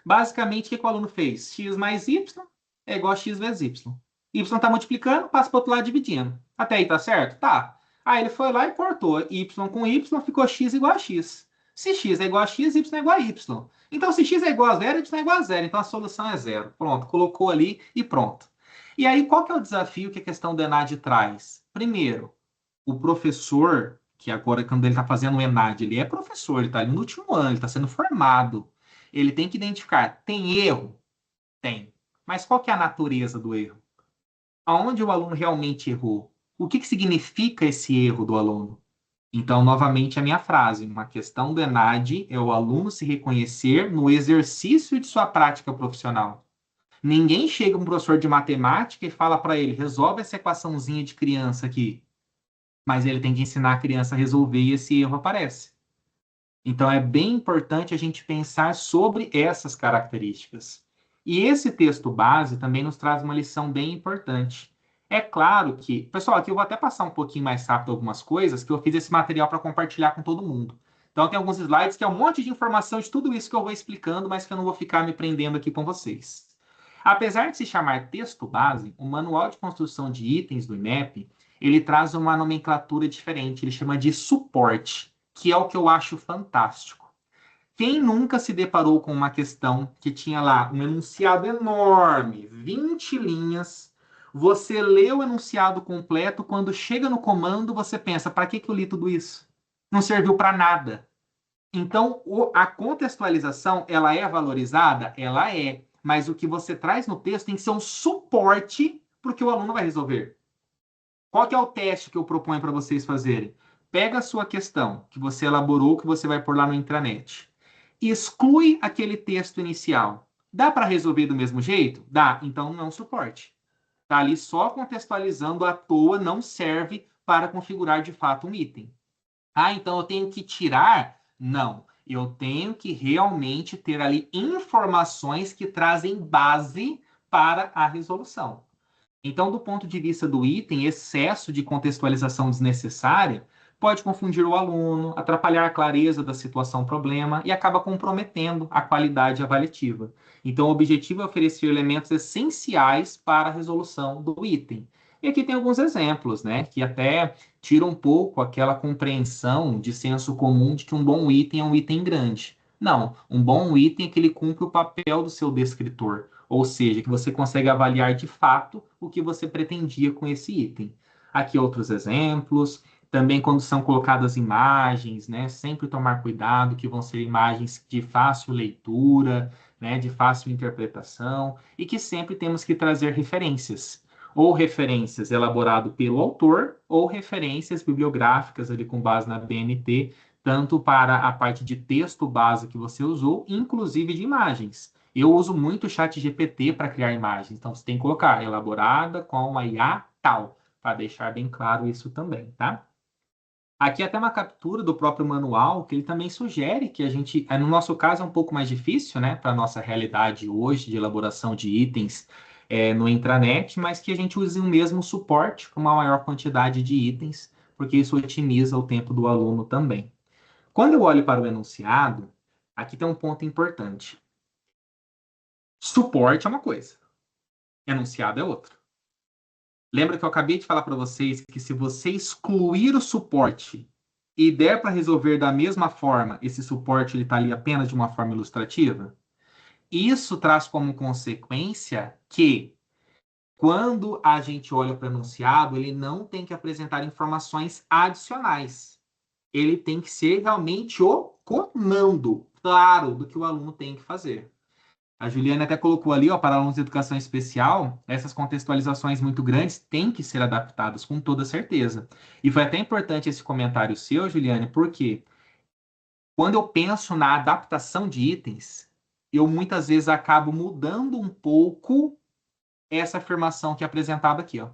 Basicamente, o que o aluno fez? X mais Y é igual a X vezes Y. Y está multiplicando, passa para o outro lado dividindo. Até aí tá certo? Tá. Aí ele foi lá e cortou Y com Y, ficou X igual a X. Se x é igual a x, y é igual a y. Então, se x é igual a zero, y é igual a zero. Então, a solução é zero. Pronto, colocou ali e pronto. E aí, qual que é o desafio que a questão do ENAD traz? Primeiro, o professor, que agora, quando ele está fazendo o ENAD, ele é professor, ele está ali no último ano, ele está sendo formado. Ele tem que identificar, tem erro? Tem. Mas qual que é a natureza do erro? Aonde o aluno realmente errou? O que significa esse erro do aluno? Então, novamente, a minha frase, uma questão do ENAD é o aluno se reconhecer no exercício de sua prática profissional. Ninguém chega um professor de matemática e fala para ele, resolve essa equaçãozinha de criança aqui. Mas ele tem que ensinar a criança a resolver e esse erro aparece. Então, é bem importante a gente pensar sobre essas características. E esse texto base também nos traz uma lição bem importante. É claro que, pessoal, aqui eu vou até passar um pouquinho mais rápido algumas coisas, que eu fiz esse material para compartilhar com todo mundo. Então, tem alguns slides que é um monte de informação de tudo isso que eu vou explicando, mas que eu não vou ficar me prendendo aqui com vocês. Apesar de se chamar texto base, o Manual de Construção de Itens do INEP, ele traz uma nomenclatura diferente, ele chama de suporte, que é o que eu acho fantástico. Quem nunca se deparou com uma questão que tinha lá um enunciado enorme, 20 linhas, você lê o enunciado completo, quando chega no comando, você pensa, para que eu li tudo isso? Não serviu para nada. Então, a contextualização, ela é valorizada? Ela é. Mas o que você traz no texto tem que ser um suporte para o que o aluno vai resolver. Qual que é o teste que eu proponho para vocês fazerem? Pega a sua questão que você elaborou, que você vai pôr lá no intranet. Exclui aquele texto inicial. Dá para resolver do mesmo jeito? Dá. Então não é um suporte. Está ali só contextualizando à toa, não serve para configurar de fato um item. Ah, então eu tenho que tirar? Não. Eu tenho que realmente ter ali informações que trazem base para a resolução. Então, do ponto de vista do item, excesso de contextualização desnecessária pode confundir o aluno, atrapalhar a clareza da situação-problema e acaba comprometendo a qualidade avaliativa. Então, o objetivo é oferecer elementos essenciais para a resolução do item. E aqui tem alguns exemplos, né, que até tiram um pouco aquela compreensão de senso comum de que um bom item é um item grande. Não, um bom item é que ele cumpre o papel do seu descritor, ou seja, que você consegue avaliar de fato o que você pretendia com esse item. Aqui outros exemplos, também quando são colocadas imagens, né, sempre tomar cuidado que vão ser imagens de fácil leitura, né, de fácil interpretação, e que sempre temos que trazer referências, ou referências elaboradas pelo autor, ou referências bibliográficas ali com base na BNT, tanto para a parte de texto base que você usou, inclusive de imagens. Eu uso muito o ChatGPT para criar imagens, então você tem que colocar elaborada com a IA tal, para deixar bem claro isso também, tá? Aqui até uma captura do próprio manual, que ele também sugere que a gente, no nosso caso é um pouco mais difícil, né, para a nossa realidade hoje de elaboração de itens no intranet, mas que a gente use o mesmo suporte com uma maior quantidade de itens, porque isso otimiza o tempo do aluno também. Quando eu olho para o enunciado, aqui tem um ponto importante. Suporte é uma coisa, enunciado é outra. Lembra que eu acabei de falar para vocês que se você excluir o suporte e der para resolver da mesma forma, esse suporte está ali apenas de uma forma ilustrativa? Isso traz como consequência que, quando a gente olha para o enunciado, ele não tem que apresentar informações adicionais. Ele tem que ser realmente o comando claro do que o aluno tem que fazer. A Juliana até colocou ali, ó, para alunos de educação especial, essas contextualizações muito grandes têm que ser adaptadas com toda certeza. E foi até importante esse comentário seu, Juliane, porque quando eu penso na adaptação de itens, eu muitas vezes acabo mudando um pouco essa afirmação que é apresentada aqui, ó.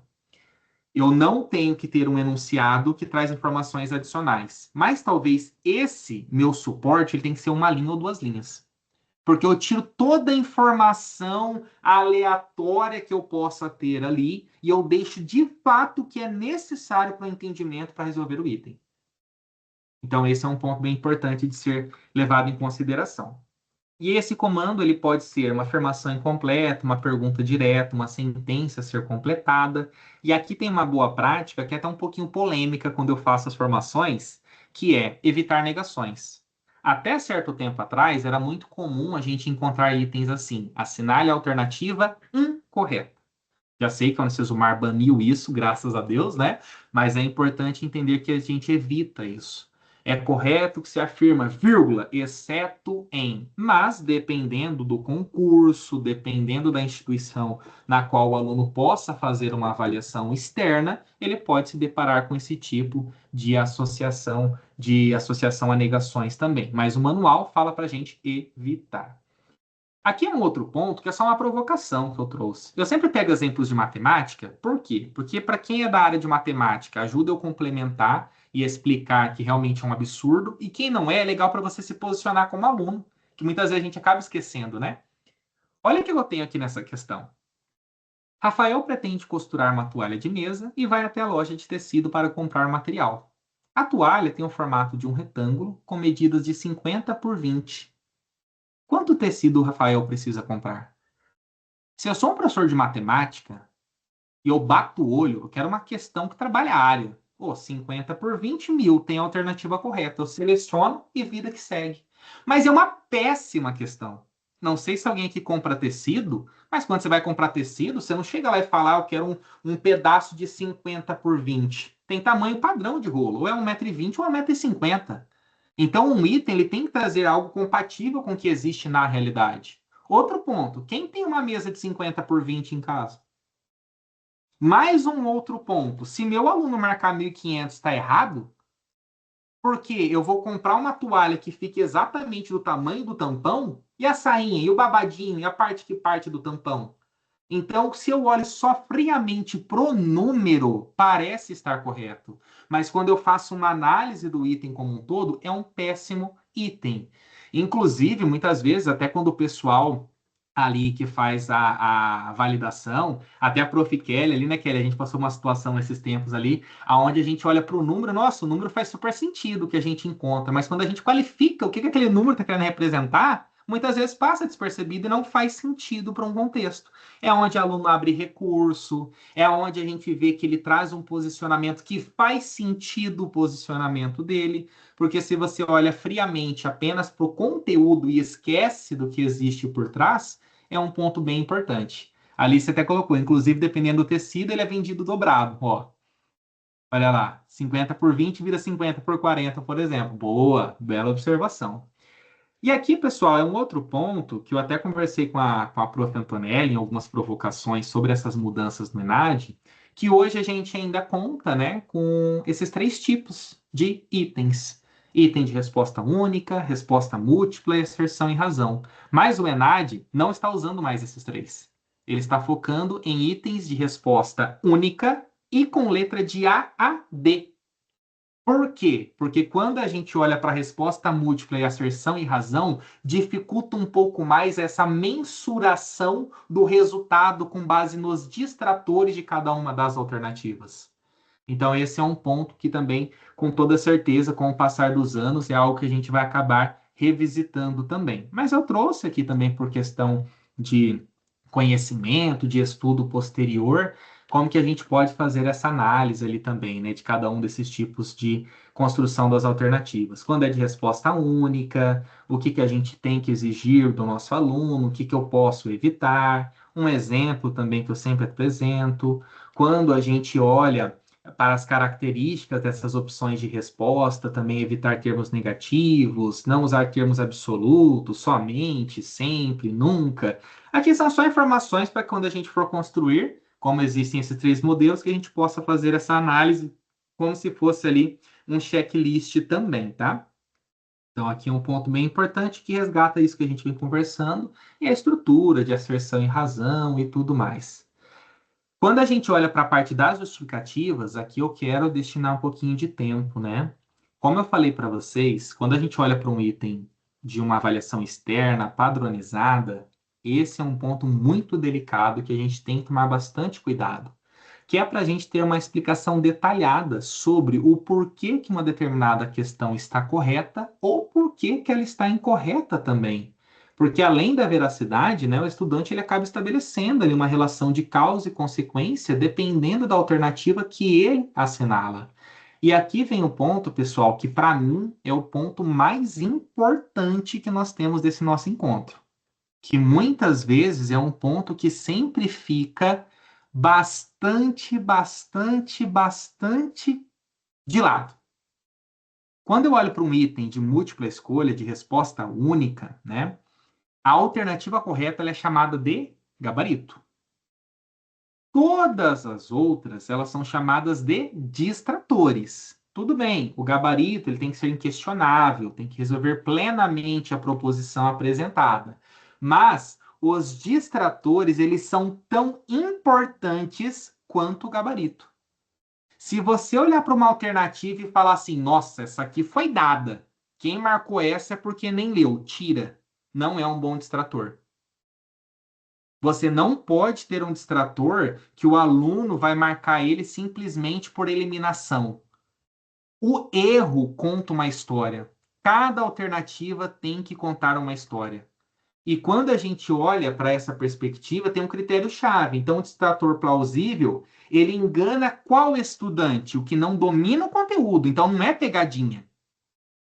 Eu não tenho que ter um enunciado que traz informações adicionais, mas talvez esse meu suporte ele tem que ser uma linha ou duas linhas. Porque eu tiro toda a informação aleatória que eu possa ter ali e eu deixo de fato o que é necessário para o entendimento para resolver o item. Então, esse é um ponto bem importante de ser levado em consideração. E esse comando ele pode ser uma afirmação incompleta, uma pergunta direta, uma sentença a ser completada. E aqui tem uma boa prática que é até um pouquinho polêmica quando eu faço as formações, que é evitar negações. Até certo tempo atrás, era muito comum a gente encontrar itens assim: assinale a alternativa incorreta. Já sei que a Unicesumar baniu isso, graças a Deus, né? Mas é importante entender que a gente evita isso. É correto que se afirma, vírgula, exceto em. Mas, dependendo do concurso, dependendo da instituição na qual o aluno possa fazer uma avaliação externa, ele pode se deparar com esse tipo de associação a negações também. Mas o manual fala para a gente evitar. Aqui é um outro ponto que é só uma provocação que eu trouxe. Eu sempre pego exemplos de matemática, por quê? Porque para quem é da área de matemática, ajuda eu complementar e explicar que realmente é um absurdo, e quem não é, é legal para você se posicionar como aluno, que muitas vezes a gente acaba esquecendo, né? Olha o que eu tenho aqui nessa questão. Rafael pretende costurar uma toalha de mesa e vai até a loja de tecido para comprar material. A toalha tem o formato de um retângulo com medidas de 50 por 20. Quanto tecido o Rafael precisa comprar? Se eu sou um professor de matemática e eu bato o olho, eu quero uma questão que trabalha a área. 50 por 20 mil tem a alternativa correta. Eu seleciono e vida que segue. Mas é uma péssima questão. Não sei se alguém aqui compra tecido, mas quando você vai comprar tecido, você não chega lá e fala, eu quero um pedaço de 50 por 20. Tem tamanho padrão de rolo, ou é 1,20 m ou 1,50 m. Então, um item ele tem que trazer algo compatível com o que existe na realidade. Outro ponto, quem tem uma mesa de 50 por 20 em casa? Mais um outro ponto, se meu aluno marcar 1.500 está errado, porque eu vou comprar uma toalha que fique exatamente do tamanho do tampão, e a sainha, e o babadinho, e a parte que parte do tampão. Então, se eu olho só friamente pro número, parece estar correto. Mas quando eu faço uma análise do item como um todo, é um péssimo item. Inclusive, muitas vezes, até quando o pessoal ali que faz a validação, até a Prof. Kelly ali, né, Kelly? A gente passou uma situação nesses tempos ali, aonde a gente olha para o número, nossa, o número faz super sentido que a gente encontra, mas quando a gente qualifica o que aquele número está querendo representar, muitas vezes passa despercebido e não faz sentido para um contexto. É onde o aluno abre recurso, é onde a gente vê que ele traz um posicionamento que faz sentido o posicionamento dele, porque se você olha friamente apenas para o conteúdo e esquece do que existe por trás, é um ponto bem importante. Ali você até colocou, inclusive, dependendo do tecido, ele é vendido dobrado, ó. Olha lá, 50 por 20 vira 50 por 40, por exemplo. Boa, bela observação. E aqui, pessoal, é um outro ponto que eu até conversei com a Prof. Antonelli em algumas provocações sobre essas mudanças no ENAD, que hoje a gente ainda conta, né, com esses 3 tipos de itens. Item de resposta única, resposta múltipla e asserção e razão. Mas o ENAD não está usando mais esses 3. Ele está focando em itens de resposta única e com letra de A a D. Por quê? Porque quando a gente olha para a resposta múltipla e asserção e razão, dificulta um pouco mais essa mensuração do resultado com base nos distratores de cada uma das alternativas. Então, esse é um ponto que também, com toda certeza, com o passar dos anos, é algo que a gente vai acabar revisitando também. Mas eu trouxe aqui também por questão de conhecimento, de estudo posterior, como que a gente pode fazer essa análise ali também, né, de cada um desses tipos de construção das alternativas. Quando é de resposta única, o que a gente tem que exigir do nosso aluno, o que eu posso evitar. Um exemplo também que eu sempre apresento, quando a gente olha para as características dessas opções de resposta, também evitar termos negativos, não usar termos absolutos, somente, sempre, nunca. Aqui são só informações para quando a gente for construir, como existem esses 3 modelos, que a gente possa fazer essa análise como se fosse ali um checklist também, tá? Então, aqui é um ponto bem importante que resgata isso que a gente vem conversando, e a estrutura de asserção e razão e tudo mais. Quando a gente olha para a parte das justificativas, aqui eu quero destinar um pouquinho de tempo, né? Como eu falei para vocês, quando a gente olha para um item de uma avaliação externa, padronizada, esse é um ponto muito delicado que a gente tem que tomar bastante cuidado, que é para a gente ter uma explicação detalhada sobre o porquê que uma determinada questão está correta ou porquê que ela está incorreta também. Porque além da veracidade, né, o estudante ele acaba estabelecendo ali uma relação de causa e consequência dependendo da alternativa que ele assinala. E aqui vem o ponto, pessoal, que para mim é o ponto mais importante que nós temos desse nosso encontro. Que muitas vezes é um ponto que sempre fica bastante de lado. Quando eu olho para um item de múltipla escolha, de resposta única, né, a alternativa correta ela é chamada de gabarito. Todas as outras, elas são chamadas de distratores. Tudo bem, o gabarito ele tem que ser inquestionável, tem que resolver plenamente a proposição apresentada. Mas os distratores, eles são tão importantes quanto o gabarito. Se você olhar para uma alternativa e falar assim, nossa, essa aqui foi dada. Quem marcou essa é porque nem leu. Tira. Não é um bom distrator. Você não pode ter um distrator que o aluno vai marcar ele simplesmente por eliminação. O erro conta uma história. Cada alternativa tem que contar uma história. E quando a gente olha para essa perspectiva, tem um critério-chave. Então, o distrator plausível, ele engana qual estudante? O que não domina o conteúdo. Então, não é pegadinha.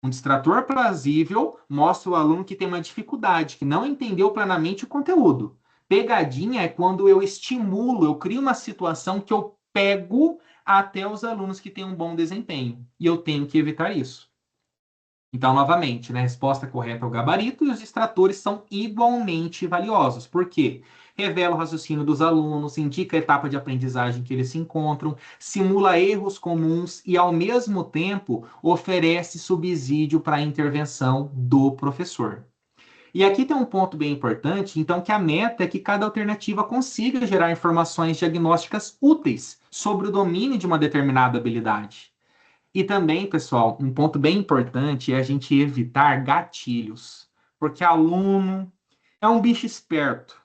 Um distrator plausível mostra o aluno que tem uma dificuldade, que não entendeu plenamente o conteúdo. Pegadinha é quando eu estimulo, eu crio uma situação que eu pego até os alunos que têm um bom desempenho. E eu tenho que evitar isso. Então, novamente, né, a resposta correta é o gabarito e os distratores são igualmente valiosos. Por quê? Revela o raciocínio dos alunos, indica a etapa de aprendizagem que eles se encontram, simula erros comuns e, ao mesmo tempo, oferece subsídio para a intervenção do professor. E aqui tem um ponto bem importante, então, que a meta é que cada alternativa consiga gerar informações diagnósticas úteis sobre o domínio de uma determinada habilidade. E também, pessoal, um ponto bem importante é a gente evitar gatilhos, porque aluno é um bicho esperto.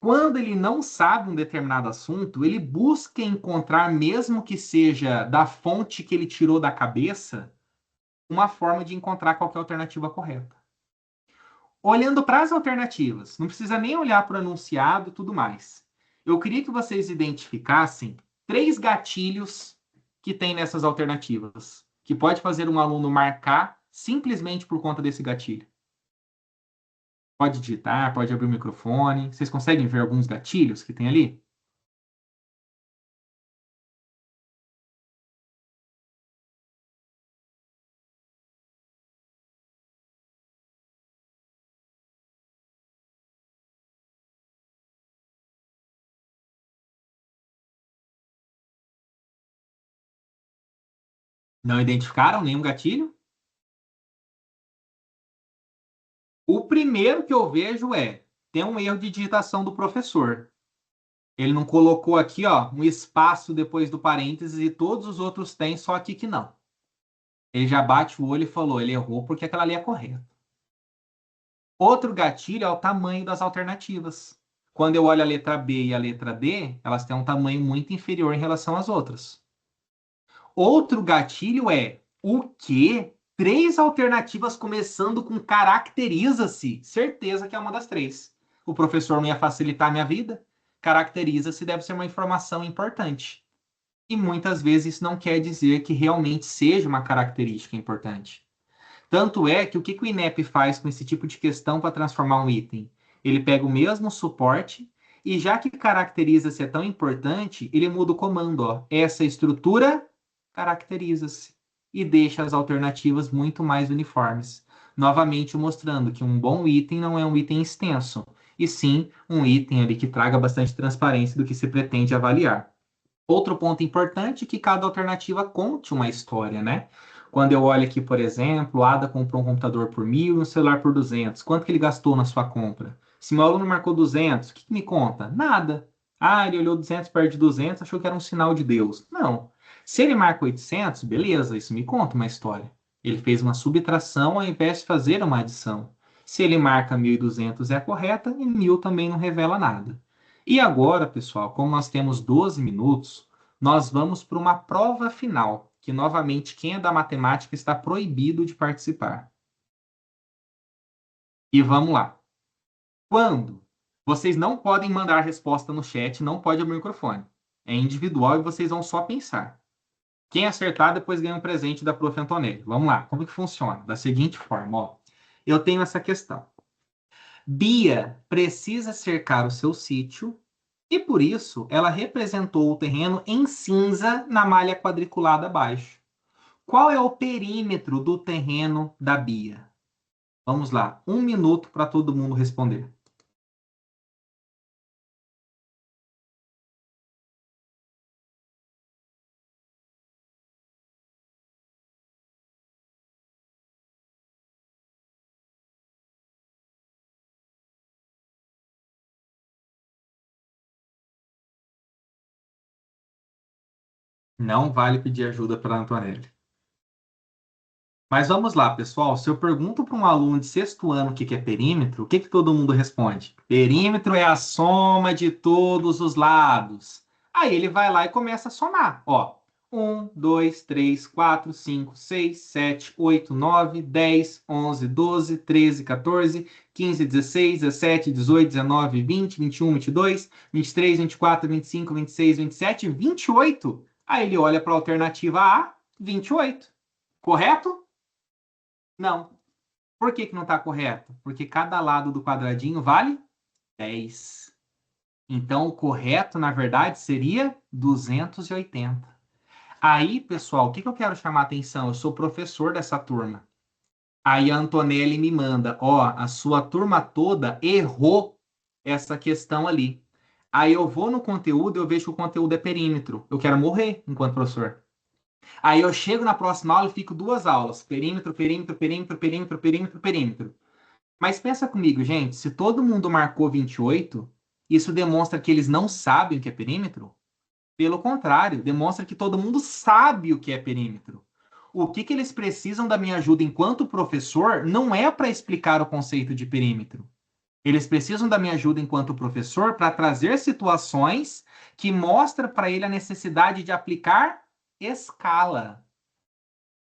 Quando ele não sabe um determinado assunto, ele busca encontrar, mesmo que seja da fonte que ele tirou da cabeça, uma forma de encontrar qualquer alternativa correta. Olhando para as alternativas, não precisa nem olhar para o enunciado e tudo mais. Eu queria que vocês identificassem 3 gatilhos que tem nessas alternativas, que pode fazer um aluno marcar simplesmente por conta desse gatilho. Pode digitar, pode abrir o microfone. Vocês conseguem ver alguns gatilhos que tem ali? Não identificaram nenhum gatilho? O primeiro que eu vejo tem um erro de digitação do professor. Ele não colocou aqui, ó, um espaço depois do parênteses e todos os outros têm, só aqui que não. Ele já bate o olho e falou, ele errou porque aquela ali é correta. Outro gatilho é o tamanho das alternativas. Quando eu olho a letra B e a letra D, elas têm um tamanho muito inferior em relação às outras. Outro gatilho é o quê? 3 alternativas começando com caracteriza-se. Certeza que é uma das 3. O professor não ia facilitar a minha vida? Caracteriza-se deve ser uma informação importante. E muitas vezes isso não quer dizer que realmente seja uma característica importante. Tanto é que o que o INEP faz com esse tipo de questão para transformar um item? Ele pega o mesmo suporte e já que caracteriza-se é tão importante, ele muda o comando. Ó. Essa estrutura caracteriza-se e deixa as alternativas muito mais uniformes. Novamente mostrando que um bom item não é um item extenso, e sim um item ali que traga bastante transparência do que se pretende avaliar. Outro ponto importante é que cada alternativa conte uma história, né? Quando eu olho aqui, por exemplo, o Ada comprou um computador por 1.000 e um celular por 200. Quanto que ele gastou na sua compra? Se meu aluno marcou 200, o que me conta? Nada. Ah, ele olhou 200 perto de 200, achou que era um sinal de Deus. Não. Se ele marca 800, beleza, isso me conta uma história. Ele fez uma subtração ao invés de fazer uma adição. Se ele marca 1.200 é a correta e 1.000 também não revela nada. E agora, pessoal, como nós temos 12 minutos, nós vamos para uma prova final, que novamente quem é da matemática está proibido de participar. E vamos lá. Quando? Vocês não podem mandar resposta no chat, não pode abrir o microfone. É individual e vocês vão só pensar. Quem acertar, depois ganha um presente da Prof. Antonelli. Vamos lá, como que funciona? Da seguinte forma, ó. Eu tenho essa questão. Bia precisa cercar o seu sítio e, por isso, ela representou o terreno em cinza na malha quadriculada abaixo. Qual é o perímetro do terreno da Bia? Vamos lá, 1 minuto para todo mundo responder. Não vale pedir ajuda para a Antonelli. Mas vamos lá, pessoal. Se eu pergunto para um aluno de sexto ano o que é perímetro, o que todo mundo responde? Perímetro é a soma de todos os lados. Aí ele vai lá e começa a somar. Ó, 1, 2, 3, 4, 5, 6, 7, 8, 9, 10, 11, 12, 13, 14, 15, 16, 17, 18, 19, 20, 21, 22, 23, 24, 25, 26, 27, 28. Aí ele olha para a alternativa A, 28. Correto? Não. Por que não está correto? Porque cada lado do quadradinho vale 10. Então, o correto, na verdade, seria 280. Aí, pessoal, o que eu quero chamar a atenção? Eu sou professor dessa turma. Aí a Antonelli me manda, ó, a sua turma toda errou essa questão ali. Aí eu vou no conteúdo e eu vejo que o conteúdo é perímetro. Eu quero morrer enquanto professor. Aí eu chego na próxima aula e fico 2 aulas. Perímetro, perímetro, perímetro, perímetro, perímetro, perímetro. Mas pensa comigo, gente, se todo mundo marcou 28, isso demonstra que eles não sabem o que é perímetro? Pelo contrário, demonstra que todo mundo sabe o que é perímetro. O que eles precisam da minha ajuda enquanto professor não é para explicar o conceito de perímetro. Eles precisam da minha ajuda enquanto professor para trazer situações que mostram para ele a necessidade de aplicar escala.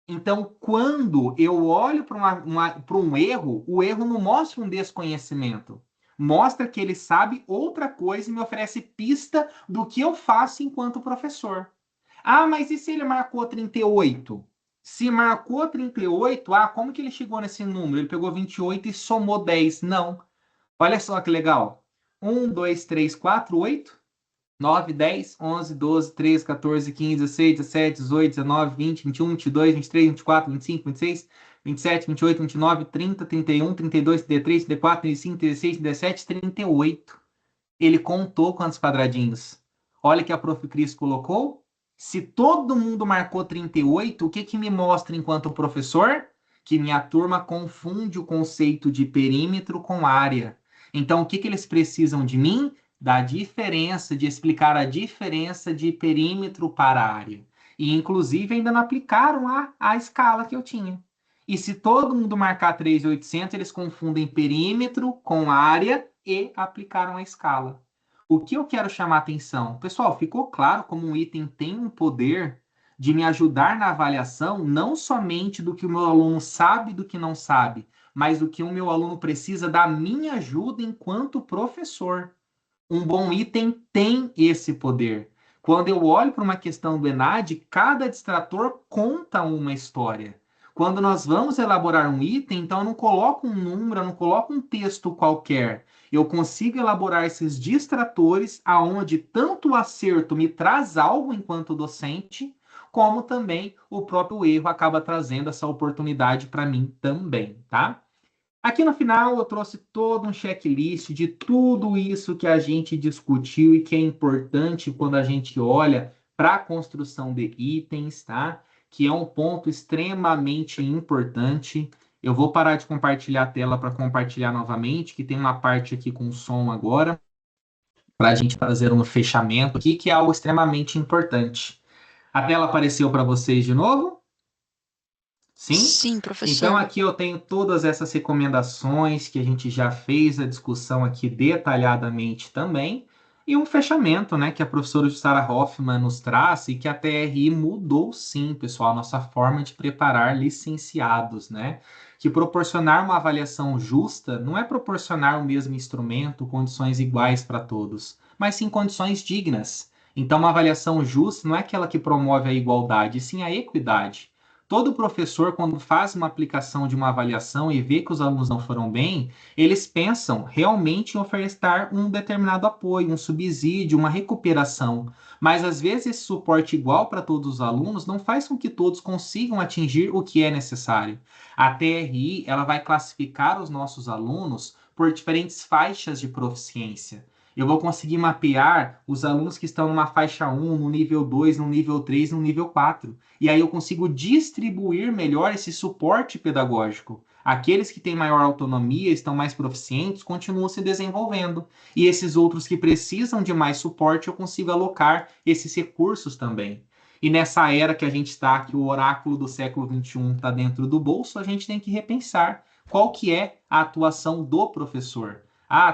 Então, quando eu olho para um erro, o erro não mostra um desconhecimento. Mostra que ele sabe outra coisa e me oferece pista do que eu faço enquanto professor. Ah, mas e se ele marcou 38? Se marcou 38, como que ele chegou nesse número? Ele pegou 28 e somou 10. Não. Olha só que legal. 1, 2, 3, 4, 8. 9, 10, 11, 12, 13, 14, 15, 16, 17, 18, 19, 20, 21, 22, 23, 24, 25, 26, 27, 28, 29, 30, 31, 32, 33, 34, 35, 36, 37, 38. Ele contou quantos quadradinhos. Olha que a Prof. Cris colocou. Se todo mundo marcou 38, o que me mostra enquanto professor? Que minha turma confunde o conceito de perímetro com área. Então, o que eles precisam de mim? Da diferença, de explicar a diferença de perímetro para área. E, inclusive, ainda não aplicaram a escala que eu tinha. E se todo mundo marcar 3.800, eles confundem perímetro com área e aplicaram a escala. O que eu quero chamar a atenção? Pessoal, ficou claro como um item tem um poder de me ajudar na avaliação, não somente do que o meu aluno sabe e do que não sabe, mas do que o meu aluno precisa da minha ajuda enquanto professor. Um bom item tem esse poder. Quando eu olho para uma questão do ENAD, cada distrator conta uma história. Quando nós vamos elaborar um item, então eu não coloco um número, eu não coloco um texto qualquer. Eu consigo elaborar esses distratores aonde tanto o acerto me traz algo enquanto docente, como também o próprio erro acaba trazendo essa oportunidade para mim também, tá? Aqui no final eu trouxe todo um checklist de tudo isso que a gente discutiu e que é importante quando a gente olha para a construção de itens, tá? Que é um ponto extremamente importante. Eu vou parar de compartilhar a tela para compartilhar novamente, que tem uma parte aqui com som agora, para a gente fazer um fechamento aqui, que é algo extremamente importante. A tela apareceu para vocês de novo? Sim? Sim, professor. Então, aqui eu tenho todas essas recomendações que a gente já fez a discussão aqui detalhadamente também, e um fechamento, né, que a professora Jussara Hoffmann nos traz e que a TRI mudou sim, pessoal, a nossa forma de preparar licenciados, né? Que proporcionar uma avaliação justa não é proporcionar o mesmo instrumento, condições iguais para todos, mas sim condições dignas. Então, uma avaliação justa não é aquela que promove a igualdade, e sim a equidade. Todo professor, quando faz uma aplicação de uma avaliação e vê que os alunos não foram bem, eles pensam realmente em ofertar um determinado apoio, um subsídio, uma recuperação. Mas às vezes esse suporte igual para todos os alunos não faz com que todos consigam atingir o que é necessário. A TRI, ela vai classificar os nossos alunos por diferentes faixas de proficiência. Eu vou conseguir mapear os alunos que estão numa faixa 1, no nível 2, no nível 3, no nível 4. E aí eu consigo distribuir melhor esse suporte pedagógico. Aqueles que têm maior autonomia, estão mais proficientes, continuam se desenvolvendo. E esses outros que precisam de mais suporte, eu consigo alocar esses recursos também. E nessa era que a gente está, que o oráculo do século XXI está dentro do bolso, a gente tem que repensar qual que é a atuação do professor.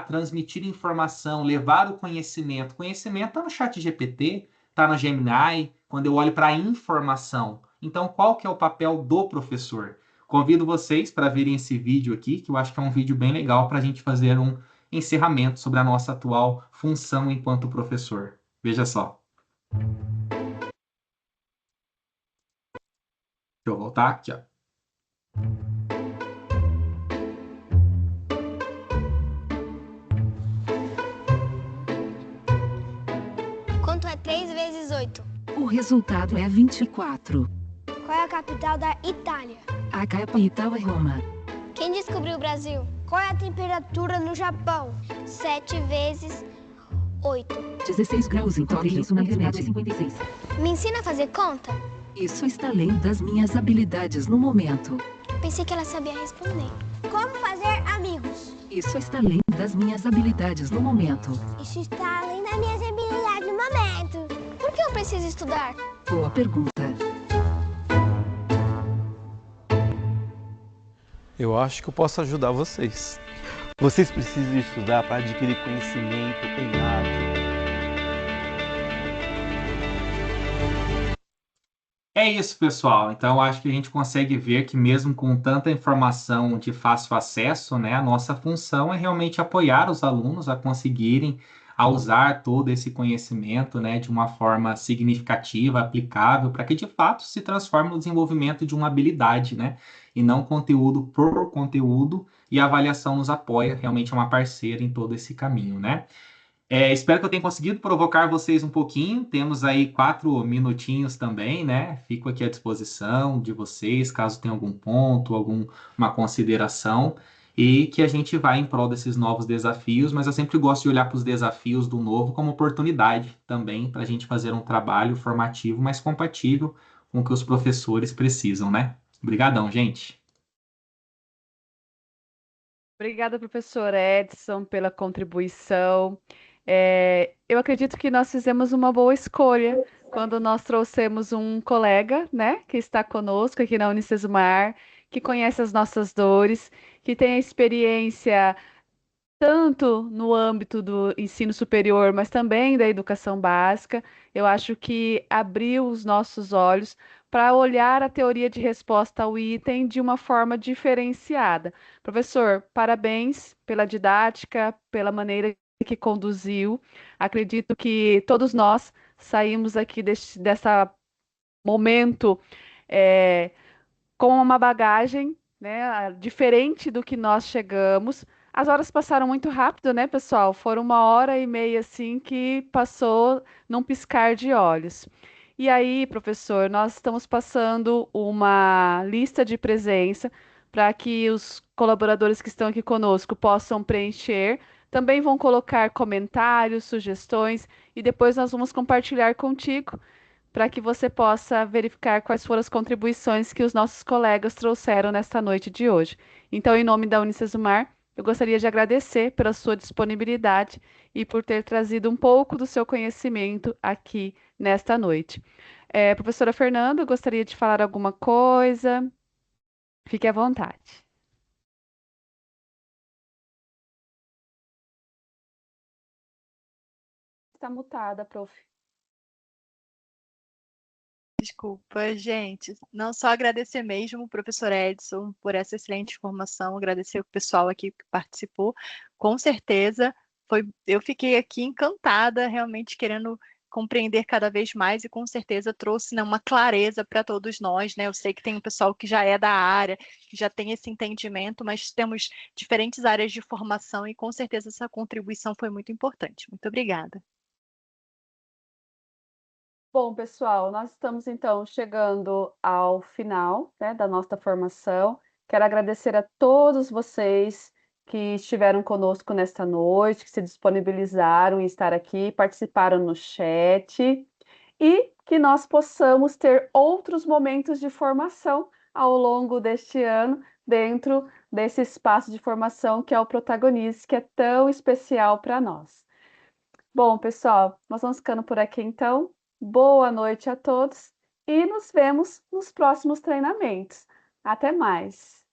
Transmitir informação, levar o conhecimento. Conhecimento está no chat GPT, está no Gemini, quando eu olho para a informação. Então, qual que é o papel do professor? Convido vocês para verem esse vídeo aqui, que eu acho que é um vídeo bem legal para a gente fazer um encerramento sobre a nossa atual função enquanto professor. Veja só. Deixa eu voltar aqui, ó. Quanto é 3 vezes 8? O resultado é 24. Qual é a capital da Itália? A capital é Roma. Quem descobriu o Brasil? Qual é a temperatura no Japão? 7 vezes 8. 16 graus em Tóquio. Isso na internet é 56. Me ensina a fazer conta? Isso está além das minhas habilidades no momento. Pensei que ela sabia responder. Como fazer amigos? Isso está além das minhas habilidades no momento. Isso está além das minhas habilidades no momento. Por que eu preciso estudar? Boa pergunta. Eu acho que eu posso ajudar vocês. Vocês precisam estudar para adquirir conhecimento em arte. É isso, pessoal. Então, acho que a gente consegue ver que mesmo com tanta informação de fácil acesso, né, a nossa função é realmente apoiar os alunos a conseguirem a usar todo esse conhecimento, né, de uma forma significativa, aplicável, para que de fato se transforme no desenvolvimento de uma habilidade, né, e não conteúdo por conteúdo, e a avaliação nos apoia, realmente é uma parceira em todo esse caminho, né? Espero que eu tenha conseguido provocar vocês um pouquinho. Temos aí 4 minutinhos também, né? Fico aqui à disposição de vocês, caso tenha algum ponto, alguma consideração, e que a gente vá em prol desses novos desafios, mas eu sempre gosto de olhar para os desafios do novo como oportunidade também para a gente fazer um trabalho formativo mais compatível com o que os professores precisam, né? Obrigadão, gente. Obrigada, professor Edson, pela contribuição. Eu acredito que nós fizemos uma boa escolha quando nós trouxemos um colega, né, que está conosco aqui na Unicesumar, que conhece as nossas dores, que tem a experiência tanto no âmbito do ensino superior, mas também da educação básica. Eu acho que abriu os nossos olhos para olhar a teoria de resposta ao item de uma forma diferenciada. Professor, parabéns pela didática, pela maneira que conduziu. Acredito que todos nós saímos aqui dessa momento eh, com uma bagagem, né, diferente do que nós chegamos. As horas passaram muito rápido, né, pessoal? Foram 1h30 assim que passou num piscar de olhos. E aí, professor, nós estamos passando uma lista de presença para que os colaboradores que estão aqui conosco possam preencher. Também vão colocar comentários, sugestões e depois nós vamos compartilhar contigo para que você possa verificar quais foram as contribuições que os nossos colegas trouxeram nesta noite de hoje. Então, em nome da Unicesumar, eu gostaria de agradecer pela sua disponibilidade e por ter trazido um pouco do seu conhecimento aqui nesta noite. Professora Fernanda, gostaria de falar alguma coisa? Fique à vontade. Está mutada, prof. Desculpa, gente. Não só agradecer mesmo o professor Edson por essa excelente informação, agradecer o pessoal aqui que participou. Com certeza, eu fiquei aqui encantada, realmente querendo compreender cada vez mais e com certeza trouxe, né, uma clareza para todos nós, né? Eu sei que tem um pessoal que já é da área, que já tem esse entendimento, mas temos diferentes áreas de formação e com certeza essa contribuição foi muito importante. Muito obrigada. Bom, pessoal, nós estamos então chegando ao final, né, da nossa formação. Quero agradecer a todos vocês que estiveram conosco nesta noite, que se disponibilizaram em estar aqui, participaram no chat, e que nós possamos ter outros momentos de formação ao longo deste ano, dentro desse espaço de formação que é o Protagonize, que é tão especial para nós. Bom, pessoal, nós vamos ficando por aqui então. Boa noite a todos e nos vemos nos próximos treinamentos. Até mais.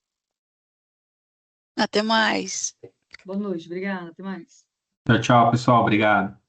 Até mais. Boa noite, obrigada, até mais. Tchau, tchau, pessoal. Obrigado.